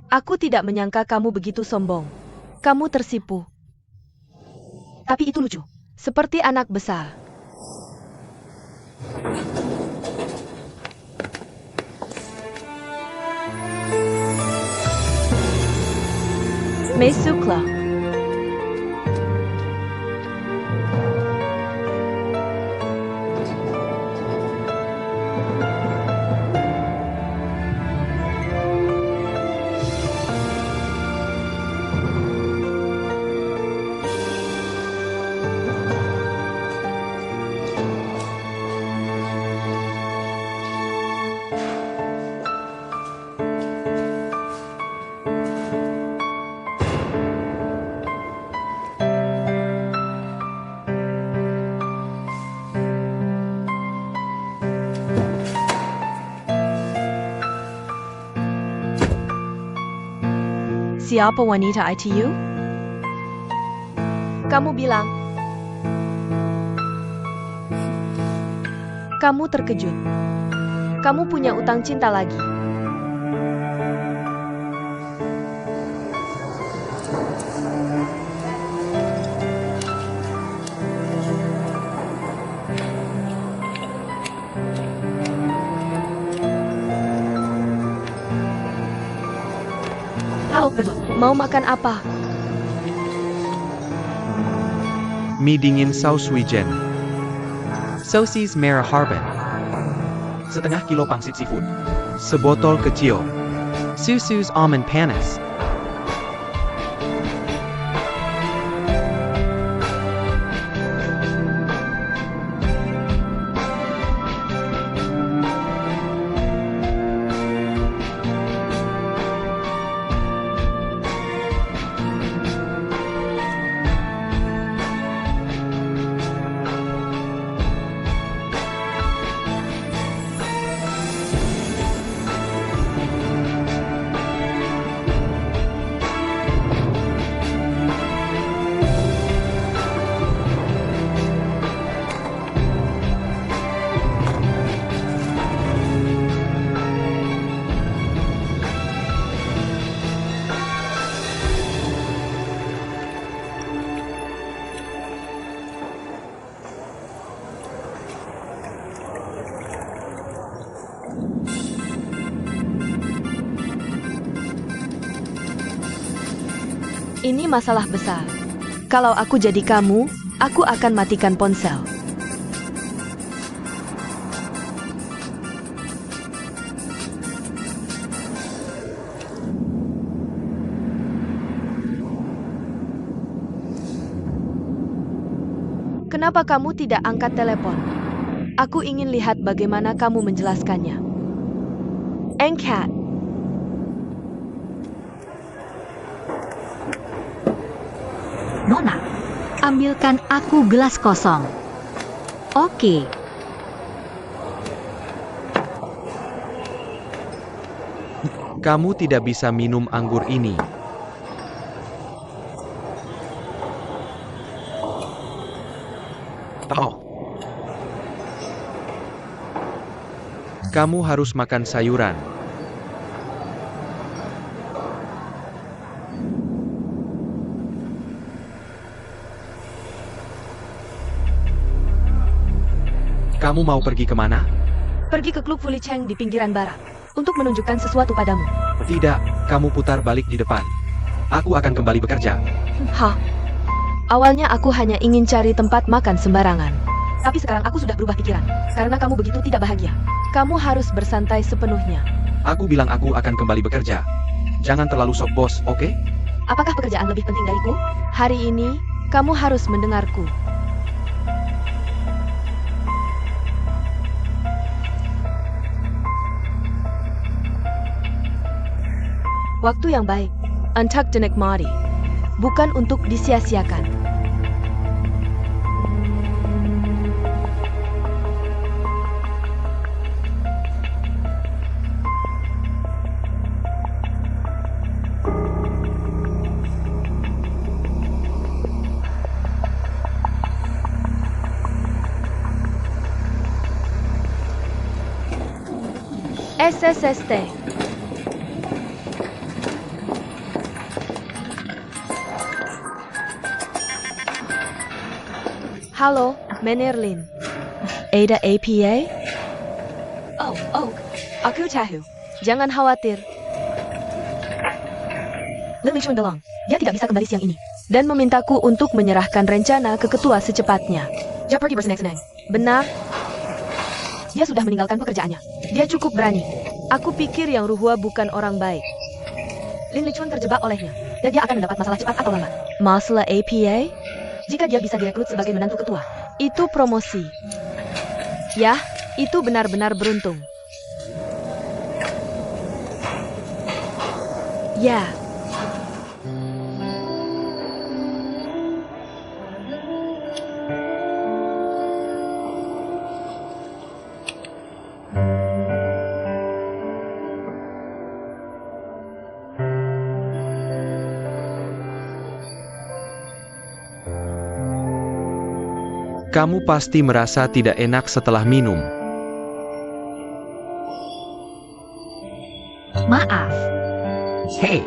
Aku tidak menyangka kamu begitu sombong. Kamu tersipu. Tapi itu lucu. Seperti anak besar. Mesukla. Siapa wanita ITU? Kamu bilang. Kamu terkejut. Kamu punya utang cinta lagi. Halo, berdua. Mau makan apa? Mie dingin saus wijen. Sosis merah harbin. Setengah kilo pangsit seafood. Sebotol kecil. Susus almond panas. Ini masalah besar. Kalau aku jadi kamu, aku akan matikan ponsel. Kenapa kamu tidak angkat telepon? Aku ingin lihat bagaimana kamu menjelaskannya. Angkat. Nona, ambilkan aku gelas kosong. Oke. Kamu tidak bisa minum anggur ini. Oh. Kamu harus makan sayuran. Kamu mau pergi kemana? Pergi ke klub Fulicheng di pinggiran barat untuk menunjukkan sesuatu padamu. Tidak, kamu putar balik di depan. Aku akan kembali bekerja. Hah? Awalnya aku hanya ingin cari tempat makan sembarangan. Tapi sekarang aku sudah berubah pikiran. Karena kamu begitu tidak bahagia. Kamu harus bersantai sepenuhnya. Aku bilang aku akan kembali bekerja. Jangan terlalu sok bos, oke? Apakah pekerjaan lebih penting dariku? Hari ini, kamu harus mendengarku. Waktu yang baik untuk dinikmati, bukan untuk disia-siakan. SSST. Halo, Meneer Lin. Ada APA? Oh, aku tahu. Jangan khawatir. Lin Lichuan bilang, dia tidak bisa kembali siang ini. Dan memintaku untuk menyerahkan rencana ke ketua secepatnya. Dia pergi bersenang-senang. Benar, Dia sudah meninggalkan pekerjaannya. dia cukup berani. Aku pikir Yang Ruhua bukan orang baik. Lin Lichuan terjebak olehnya, dan dia akan mendapat masalah cepat atau lambat. Masalah APA? Jika dia bisa direkrut sebagai menantu ketua. Itu promosi. Yah, itu benar-benar beruntung. Ya. Kamu pasti merasa tidak enak setelah minum. Maaf. Hei,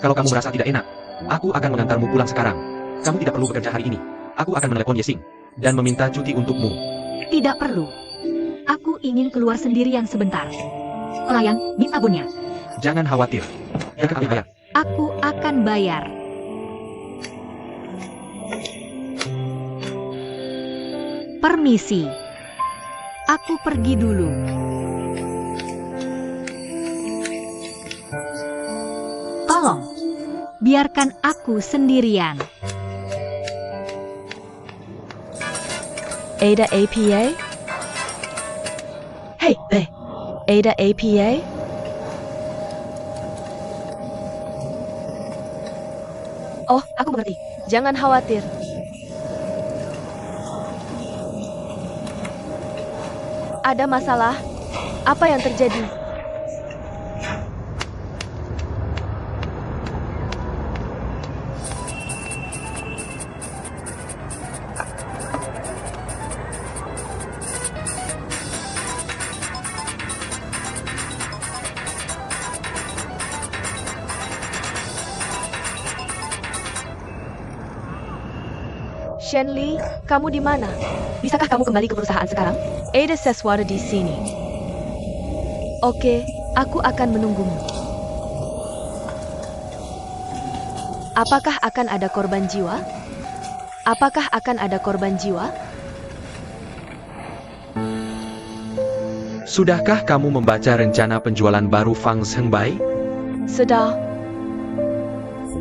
kalau kamu merasa tidak enak, aku akan mengantarmu pulang sekarang. Kamu tidak perlu bekerja hari ini. Aku akan menelepon Yesing dan meminta cuti untukmu. Tidak perlu. Aku ingin keluar sendirian sebentar. Pelayan, minta bonnya. Jangan khawatir. Yang kami bayar. Aku akan bayar. Permisi. Aku pergi dulu. Tolong, biarkan aku sendirian. Ada APA? Hei, Ada APA? Oh, aku mengerti. Jangan khawatir. Ada masalah? Apa yang terjadi? Shenli, kamu di mana? Bisakah kamu kembali ke perusahaan sekarang? Ada sesuatu di sini. Oke, aku akan menunggumu. Apakah akan ada korban jiwa? Apakah akan ada korban jiwa? Sudahkah kamu membaca rencana penjualan baru Fang Zhengbai? Sudah.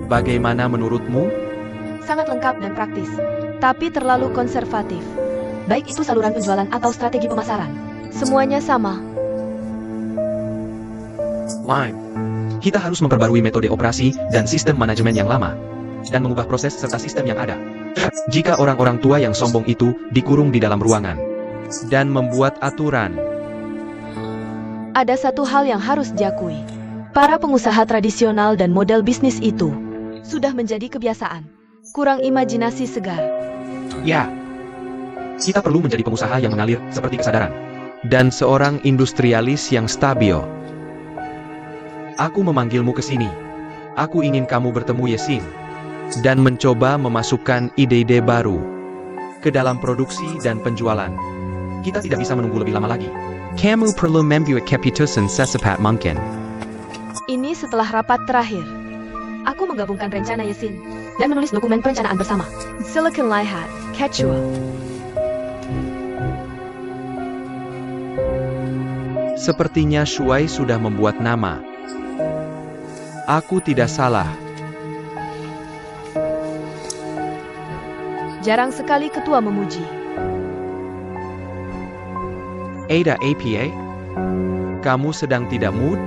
Bagaimana menurutmu? Sangat lengkap dan praktis, tapi terlalu konservatif. Baik itu saluran penjualan atau strategi pemasaran, semuanya sama. Lime. Kita harus memperbarui metode operasi dan sistem manajemen yang lama, dan mengubah proses serta sistem yang ada. Jika orang-orang tua yang sombong itu dikurung di dalam ruangan, dan membuat aturan. Ada satu hal yang harus diakui. Para pengusaha tradisional dan model bisnis itu sudah menjadi kebiasaan. Kurang imajinasi segar. Ya. Kita perlu menjadi pengusaha yang mengalir seperti kesadaran. Dan seorang industrialis yang stabil. Aku memanggilmu ke sini. Aku ingin kamu bertemu Yesin. Dan mencoba memasukkan ide-ide baru ke dalam produksi dan penjualan. Kita tidak bisa menunggu lebih lama lagi. Kamu perlu membuat keputusan secepat mungkin. Ini setelah rapat terakhir. Aku menggabungkan rencana Yesin dan menulis dokumen perencanaan bersama. Silakan lihat, Quechua. Sepertinya Shuai sudah membuat nama. Aku tidak salah. Jarang sekali ketua memuji. Ada APA? Kamu sedang tidak mood?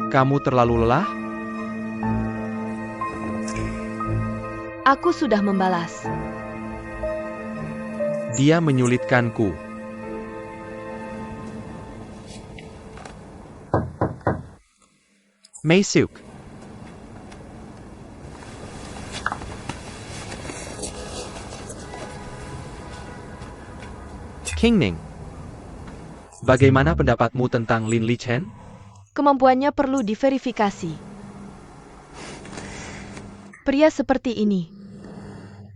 Kamu terlalu lelah? Aku sudah membalas. Dia menyulitkanku. Meisuk. King Ning. Bagaimana pendapatmu tentang Lin Li Chen? Kemampuannya perlu diverifikasi. Pria seperti ini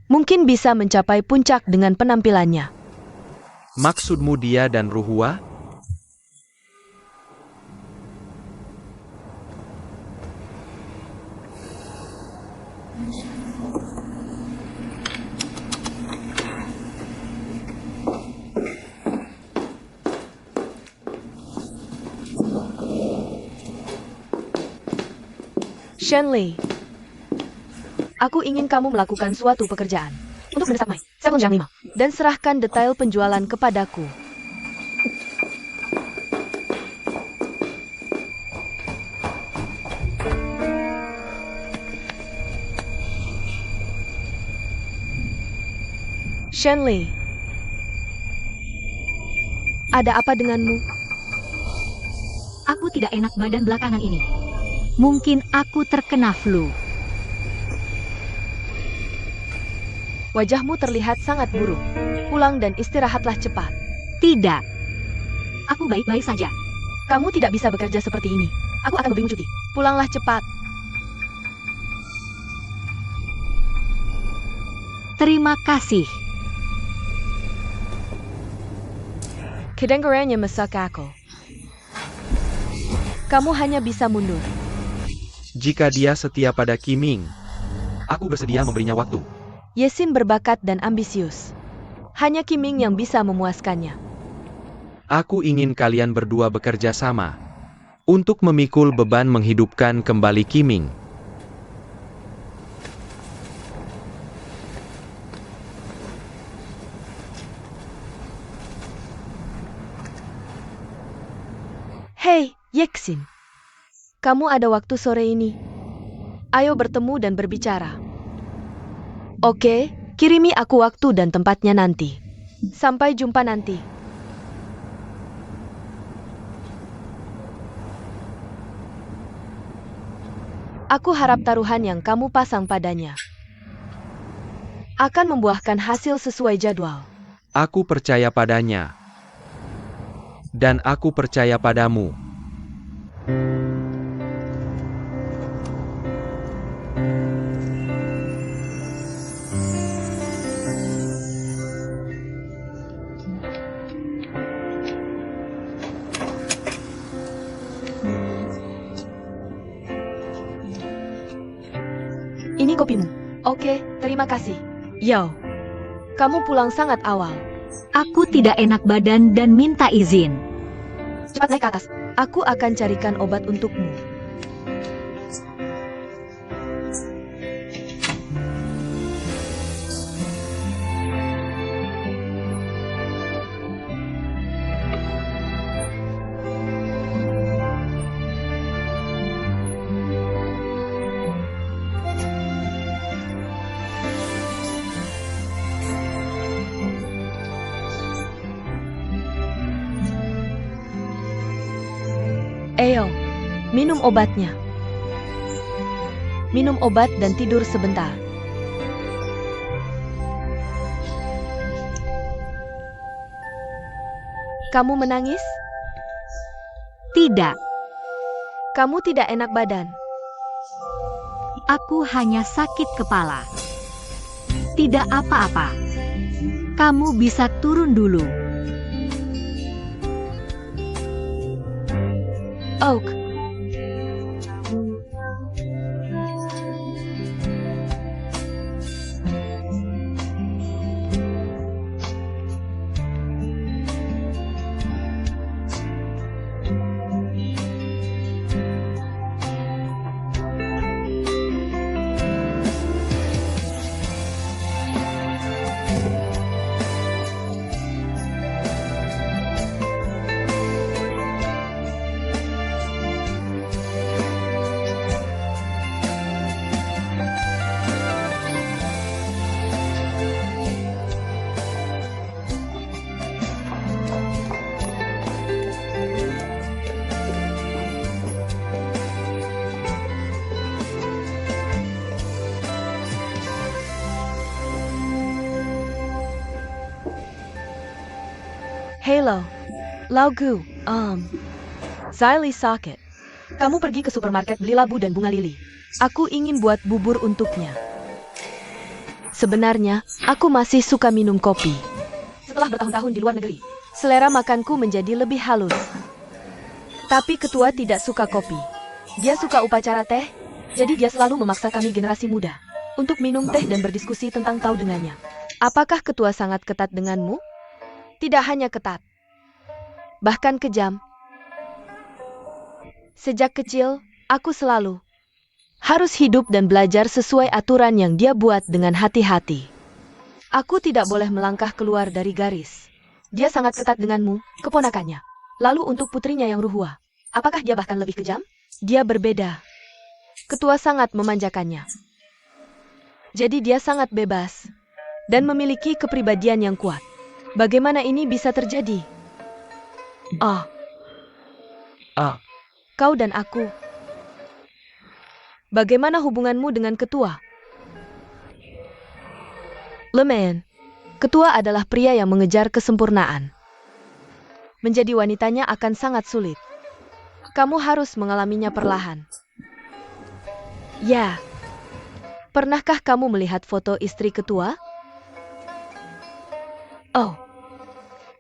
mungkin bisa mencapai puncak dengan penampilannya. Maksudmu dia dan Ruhua? Shenli, aku ingin kamu melakukan suatu pekerjaan untuk mendesak Mai, 7 dan serahkan detail penjualan kepadaku. Shenli, ada apa denganmu? Aku tidak enak badan belakangan ini. Mungkin aku terkena flu. Wajahmu terlihat sangat buruk. Pulang dan istirahatlah cepat. Tidak. Aku baik-baik saja. Kamu tidak bisa bekerja seperti ini. Aku akan memberimu cuti. Pulanglah cepat. Terima kasih. Kedengarannya masuk akal. Kamu hanya bisa mundur. Jika dia setia pada Kiming, aku bersedia memberinya waktu. Yesin berbakat dan ambisius. Hanya Kiming yang bisa memuaskannya. Aku ingin kalian berdua bekerja sama untuk memikul beban menghidupkan kembali Kiming. Hei, Yeksin. Kamu ada waktu sore ini? Ayo bertemu dan berbicara. Oke, kirimi aku waktu dan tempatnya nanti. Sampai jumpa nanti. Aku harap taruhan yang kamu pasang padanya akan membuahkan hasil sesuai jadwal. Aku percaya padanya. Dan aku percaya padamu. Oke, terima kasih. Yo, kamu pulang sangat awal. Aku tidak enak badan dan minta izin. Cepat naik ke atas. Aku akan carikan obat untukmu. Ayo, minum obatnya. Minum obat dan tidur sebentar. Kamu menangis? Tidak, Kamu tidak enak badan. aku hanya sakit kepala. Tidak apa-apa. Kamu bisa turun dulu. Oak. Halo, Laugu, Zily Socket. Kamu pergi ke supermarket beli labu dan bunga lili. Aku ingin buat bubur untuknya. Sebenarnya, aku masih suka minum kopi. Setelah bertahun-tahun di luar negeri, selera makanku menjadi lebih halus. Tapi ketua tidak suka kopi. Dia suka upacara teh, jadi dia selalu memaksa kami generasi muda untuk minum teh dan berdiskusi tentang tahu dengannya. Apakah ketua sangat ketat denganmu? Tidak hanya ketat, bahkan kejam. Sejak kecil, aku selalu harus hidup dan belajar sesuai aturan yang dia buat dengan hati-hati. Aku tidak boleh melangkah keluar dari garis. Dia sangat ketat denganmu, keponakannya. Lalu untuk putrinya yang Ruhua, apakah dia bahkan lebih kejam? Dia berbeda. Ketua sangat memanjakannya. Jadi dia sangat bebas dan memiliki kepribadian yang kuat. Bagaimana ini bisa terjadi? Kau dan aku. Bagaimana hubunganmu dengan ketua? Leman, ketua adalah pria yang mengejar kesempurnaan. Menjadi wanitanya akan sangat sulit. Kamu harus mengalaminya perlahan. Ya. Pernahkah kamu melihat foto istri ketua?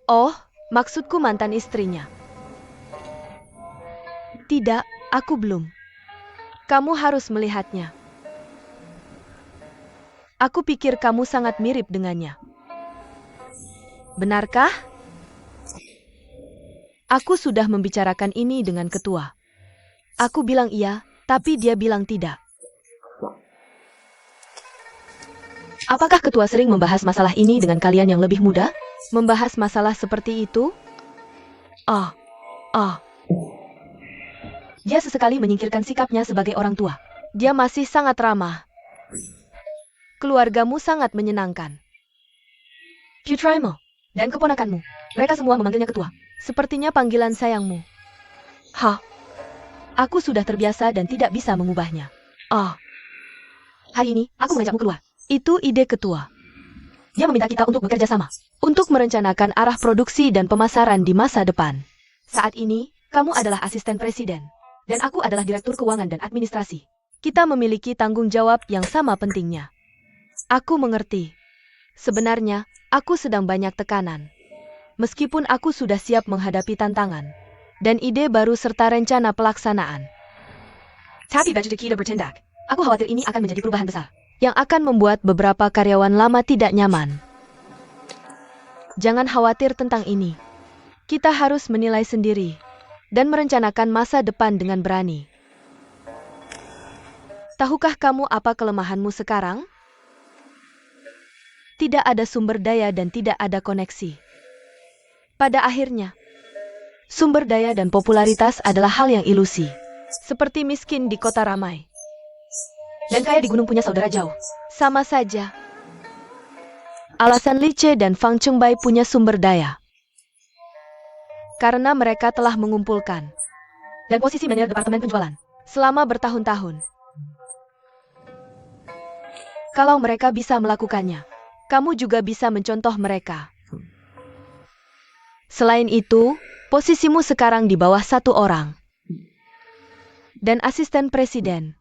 Oh, maksudku mantan istrinya. Tidak, aku belum. Kamu harus melihatnya. Aku pikir kamu sangat mirip dengannya. Benarkah? Aku sudah membicarakan ini dengan ketua. Aku bilang iya, tapi dia bilang tidak. Apakah ketua sering membahas masalah ini dengan kalian yang lebih muda? Membahas masalah seperti itu? Dia sesekali menyingkirkan sikapnya sebagai orang tua. Dia masih sangat ramah. Keluargamu sangat menyenangkan. Putraimo dan keponakanmu, mereka semua memanggilnya ketua. Sepertinya panggilan sayangmu. Aku sudah terbiasa dan tidak bisa mengubahnya. Hari ini, aku mengajakmu keluar. Itu ide ketua. Dia meminta kita untuk bekerja sama, untuk merencanakan arah produksi dan pemasaran di masa depan. Saat ini, kamu adalah asisten presiden, dan aku adalah direktur keuangan dan administrasi. Kita memiliki tanggung jawab yang sama pentingnya. Aku mengerti. Sebenarnya, aku sedang banyak tekanan. Meskipun aku sudah siap menghadapi tantangan, dan ide baru serta rencana pelaksanaan. Tapi bagi kita bertindak, aku khawatir ini akan menjadi perubahan besar. yang akan membuat beberapa karyawan lama tidak nyaman. Jangan khawatir tentang ini. Kita harus menilai sendiri dan merencanakan masa depan dengan berani. Tahukah kamu apa kelemahanmu sekarang? Tidak ada sumber daya dan tidak ada koneksi. Pada akhirnya, sumber daya dan popularitas adalah hal yang ilusi. Seperti miskin di kota ramai dan kaya di gunung punya saudara jauh. Sama saja. Alasan Li Che dan Fang Chengbai punya sumber daya karena mereka telah mengumpulkan dan posisi manajer departemen penjualan selama bertahun-tahun. Kalau mereka bisa melakukannya, kamu juga bisa mencontoh mereka. Selain itu, posisimu sekarang di bawah satu orang dan asisten presiden.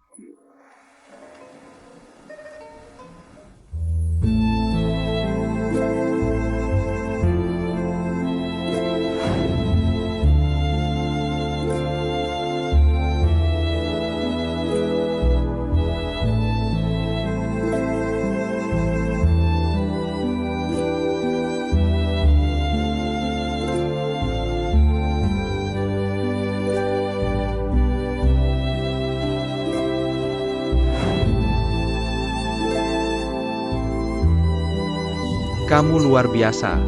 Kamu luar biasa.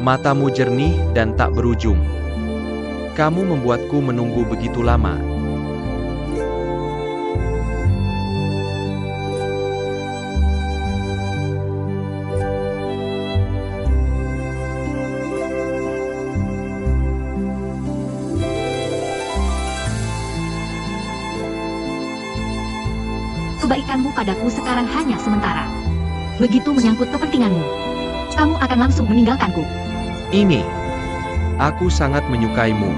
Matamu jernih dan tak berujung. Kamu membuatku menunggu begitu lama. Kebaikanmu padaku sekarang hanya sementara. Begitu menyangkut kepentinganmu, kamu akan langsung meninggalkanku. Ini. Aku sangat menyukaimu.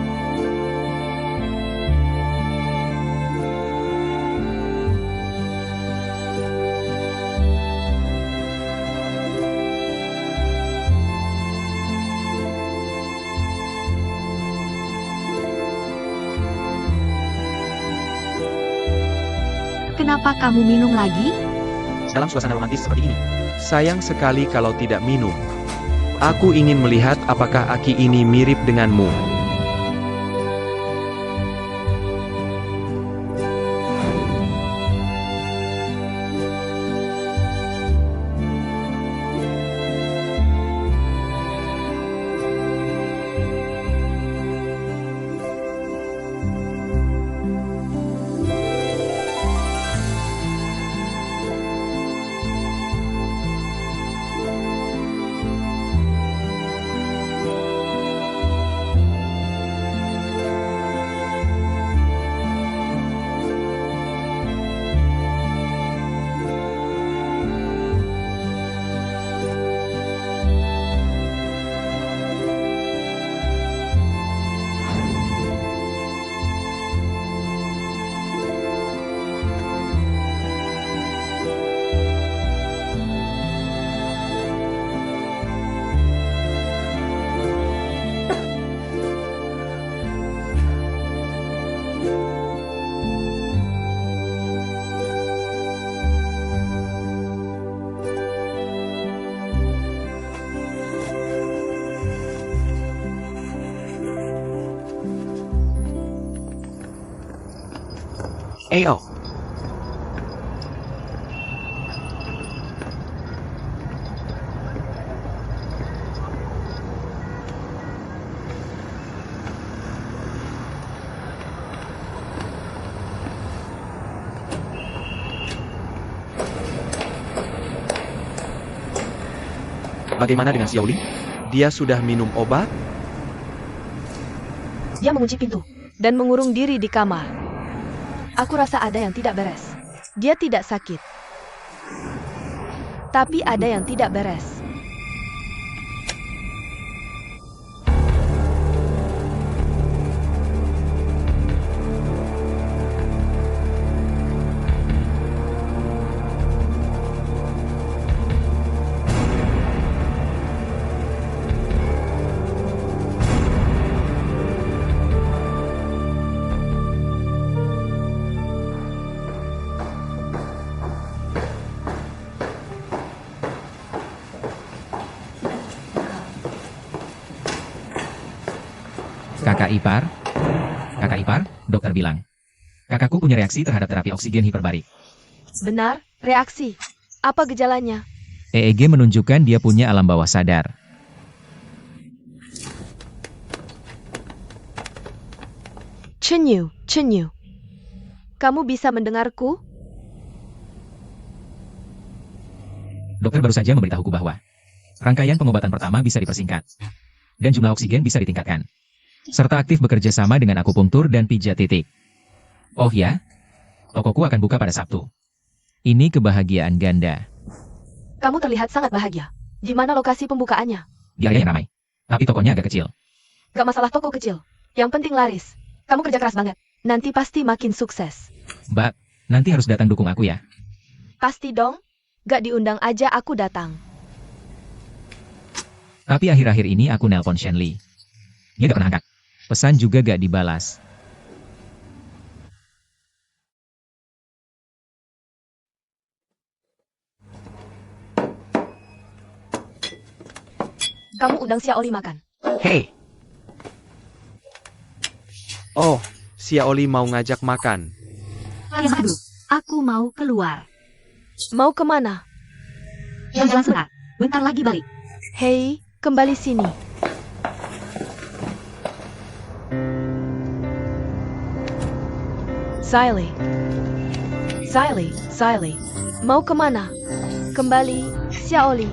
Kenapa kamu minum lagi? Dalam suasana romantis seperti ini, Sayang sekali kalau tidak minum. Aku ingin melihat apakah aki ini mirip denganmu. Ayo. bagaimana dengan Xiaoli? Dia sudah minum obat? Dia mengunci pintu dan mengurung diri di kamar. Aku rasa ada yang tidak beres. Dia tidak sakit, tapi ada yang tidak beres. Kakak ipar? Kakak ipar, dokter bilang. Kakakku punya reaksi terhadap terapi oksigen hiperbarik. Benar, reaksi. Apa gejalanya? EEG menunjukkan dia punya alam bawah sadar. Chenyu, Chenyu. Kamu bisa mendengarku? Dokter baru saja memberitahuku bahwa rangkaian pengobatan pertama bisa dipersingkat. Dan jumlah oksigen bisa ditingkatkan. Serta aktif bekerja sama dengan akupunktur dan pijat titik. Oh ya? Tokoku akan buka pada Sabtu. Ini kebahagiaan ganda. Kamu terlihat sangat bahagia. Di mana lokasi pembukaannya? Di area yang ramai. Tapi tokonya agak kecil. Gak masalah toko kecil. Yang penting laris. Kamu kerja keras banget. Nanti pasti makin sukses. Mbak, nanti harus datang dukung aku ya. Pasti dong. Gak diundang aja aku datang. Tapi akhir-akhir ini aku nelpon Shenli. Dia gak pernah angkat. Pesan juga gak dibalas. Kamu undang Xiaoli makan. Hei. Oh, Xiaoli mau ngajak makan. Kalian dulu. Aku mau keluar. Mau kemana? Jalan-jalan sebentar. Bentar lagi balik. Hei, kembali sini. Xylee. Mau kemana? Kembali, Xiaoli.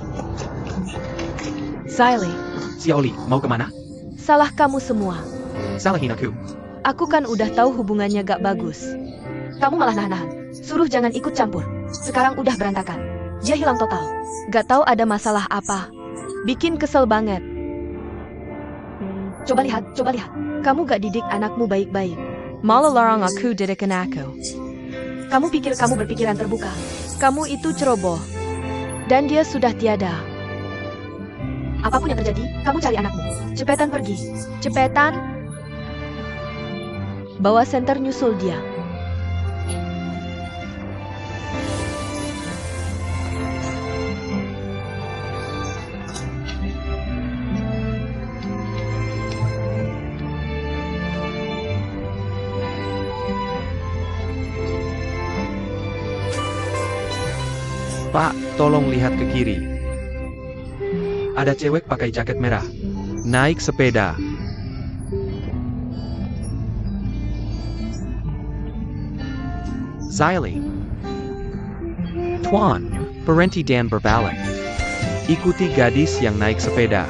Xiaoli, mau kemana? Salah kamu semua. Salahin aku. Aku kan udah tahu hubungannya gak bagus. Kamu malah nahan-nahan. Suruh jangan ikut campur. Sekarang udah berantakan. Dia hilang total. Gak tahu ada masalah apa. Bikin kesel banget. Coba lihat. Kamu gak didik anakmu baik-baik. Malah larang aku didikan aku. Kamu pikir kamu berpikiran terbuka. Kamu itu ceroboh. Dan dia sudah tiada. Apapun yang terjadi, kamu cari anakmu. Cepetan pergi. Cepetan. Bawa senter nyusul dia. Pak, tolong lihat ke kiri. Ada cewek pakai jaket merah. Naik sepeda. Xylee. Tuan, berhenti dan berbalik. Ikuti gadis yang naik sepeda.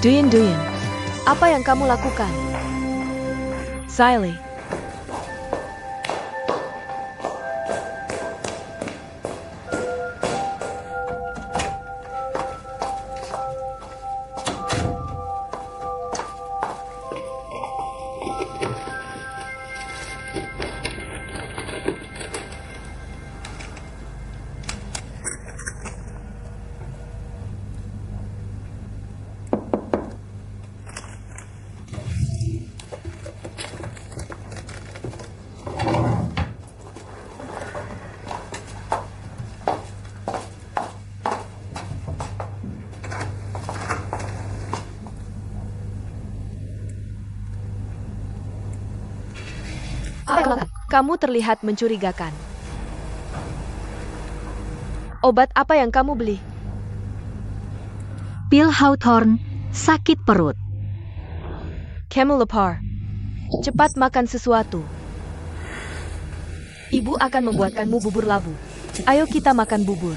Duyin, apa yang kamu lakukan? Xylee. Kamu terlihat mencurigakan. Obat apa yang kamu beli? Pil Hawthorne, sakit perut. Camelopar. Cepat makan sesuatu. Ibu akan membuatkanmu bubur labu. Ayo kita makan bubur.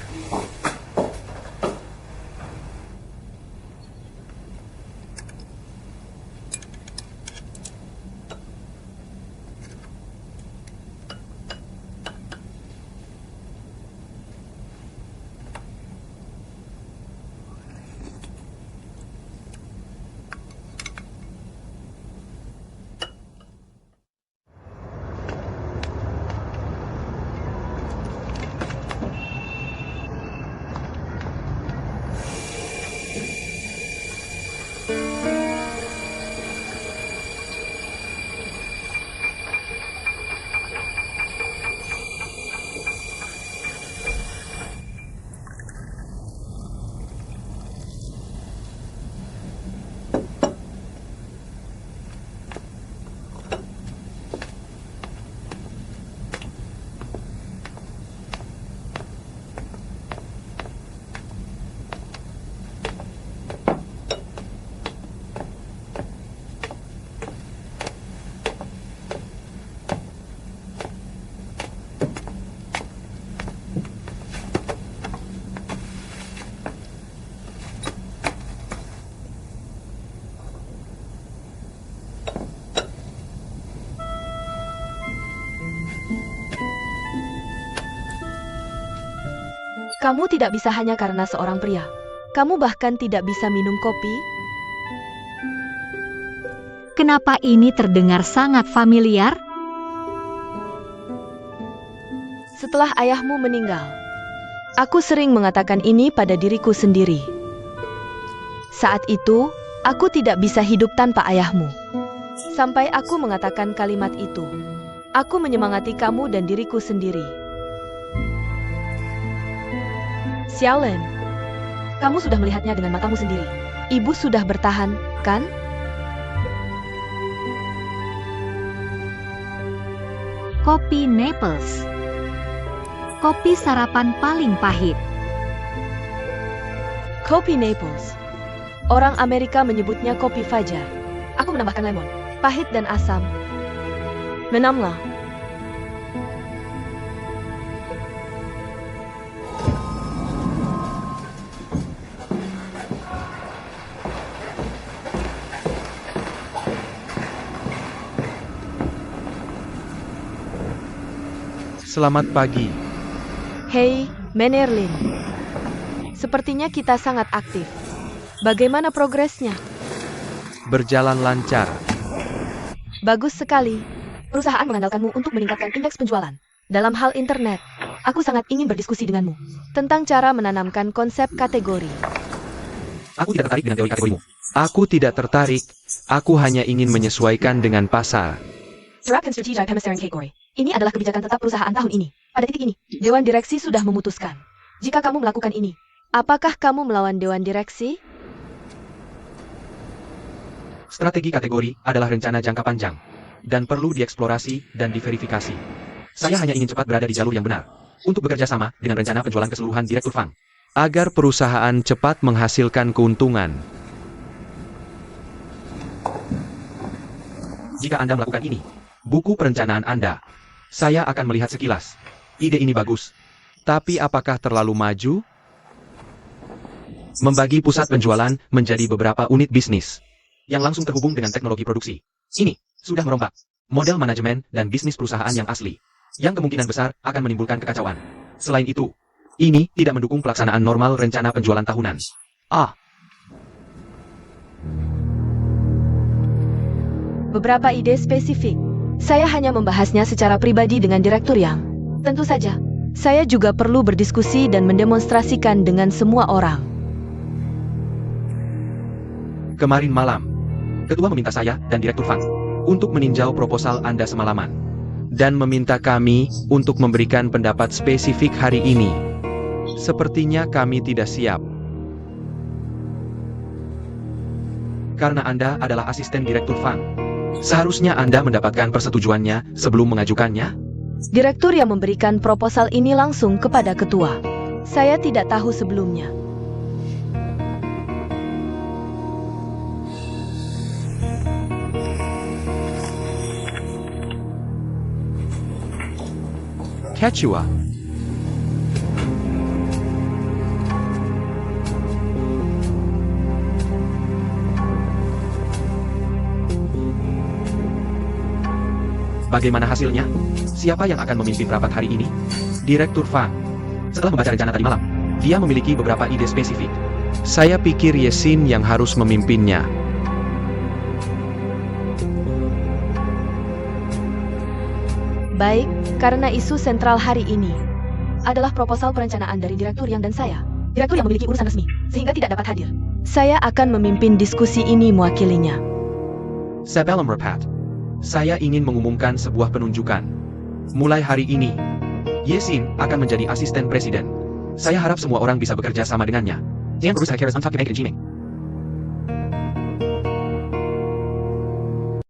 Kamu tidak bisa hanya karena seorang pria. Kamu bahkan tidak bisa minum kopi. Kenapa ini terdengar sangat familiar? Setelah ayahmu meninggal, aku sering mengatakan ini pada diriku sendiri. Saat itu, aku tidak bisa hidup tanpa ayahmu. Sampai aku mengatakan kalimat itu, aku menyemangati kamu dan diriku sendiri. Xiaolen, kamu sudah melihatnya dengan matamu sendiri. Ibu sudah bertahan, kan? Kopi Naples. Kopi sarapan paling pahit. Kopi Naples. Orang Amerika menyebutnya kopi fajar. Aku menambahkan lemon, pahit dan asam. Menamlah. Selamat pagi. Hei, Menerlin. Sepertinya kita sangat aktif. Bagaimana progresnya? Berjalan lancar. Bagus sekali. Perusahaan mengandalkanmu untuk meningkatkan indeks penjualan. Dalam hal internet, aku sangat ingin berdiskusi denganmu tentang cara menanamkan konsep kategori. Aku tidak tertarik dengan teori kategorimu. Aku tidak tertarik. Aku hanya ingin menyesuaikan dengan pasar. Terapkan strategi pemasaran kategori. Ini adalah kebijakan tetap perusahaan tahun ini. Pada titik ini, Dewan Direksi sudah memutuskan. Jika kamu melakukan ini, apakah kamu melawan Dewan Direksi? Strategi kategori adalah rencana jangka panjang dan perlu dieksplorasi dan diverifikasi. Saya hanya ingin cepat berada di jalur yang benar untuk bekerja sama dengan rencana penjualan keseluruhan Direktur Fang. Agar perusahaan cepat menghasilkan keuntungan. Jika Anda melakukan ini, buku perencanaan Anda, saya akan melihat sekilas. Ide ini bagus. Tapi apakah terlalu maju? Membagi pusat penjualan menjadi beberapa unit bisnis yang langsung terhubung dengan teknologi produksi. Ini sudah merombak model manajemen dan bisnis perusahaan yang asli, yang kemungkinan besar akan menimbulkan kekacauan. Selain itu, ini tidak mendukung pelaksanaan normal rencana penjualan tahunan. Beberapa ide spesifik. Saya hanya membahasnya secara pribadi dengan Direktur Yang. Tentu saja, saya juga perlu berdiskusi dan mendemonstrasikan dengan semua orang. Kemarin malam, Ketua meminta saya dan Direktur Fang untuk meninjau proposal Anda semalaman. Dan meminta kami untuk memberikan pendapat spesifik hari ini. Sepertinya kami tidak siap. Karena Anda adalah asisten Direktur Fang, seharusnya Anda mendapatkan persetujuannya sebelum mengajukannya. Direktur yang memberikan proposal ini langsung kepada ketua. Saya tidak tahu sebelumnya. Quechua. Bagaimana hasilnya? Siapa yang akan memimpin rapat hari ini? Direktur Fang. Setelah membaca rencana tadi malam, dia memiliki beberapa ide spesifik. Saya pikir Yesin yang harus memimpinnya. Baik, karena isu sentral hari ini adalah proposal perencanaan dari Direktur Yang dan saya. Direktur yang memiliki urusan resmi, sehingga tidak dapat hadir. Saya akan memimpin diskusi ini mewakilinya. Sebelum rapat, saya ingin mengumumkan sebuah penunjukan. Mulai hari ini, Yesin akan menjadi asisten presiden. Saya harap semua orang bisa bekerja sama dengannya. Dan berusaha keras untuk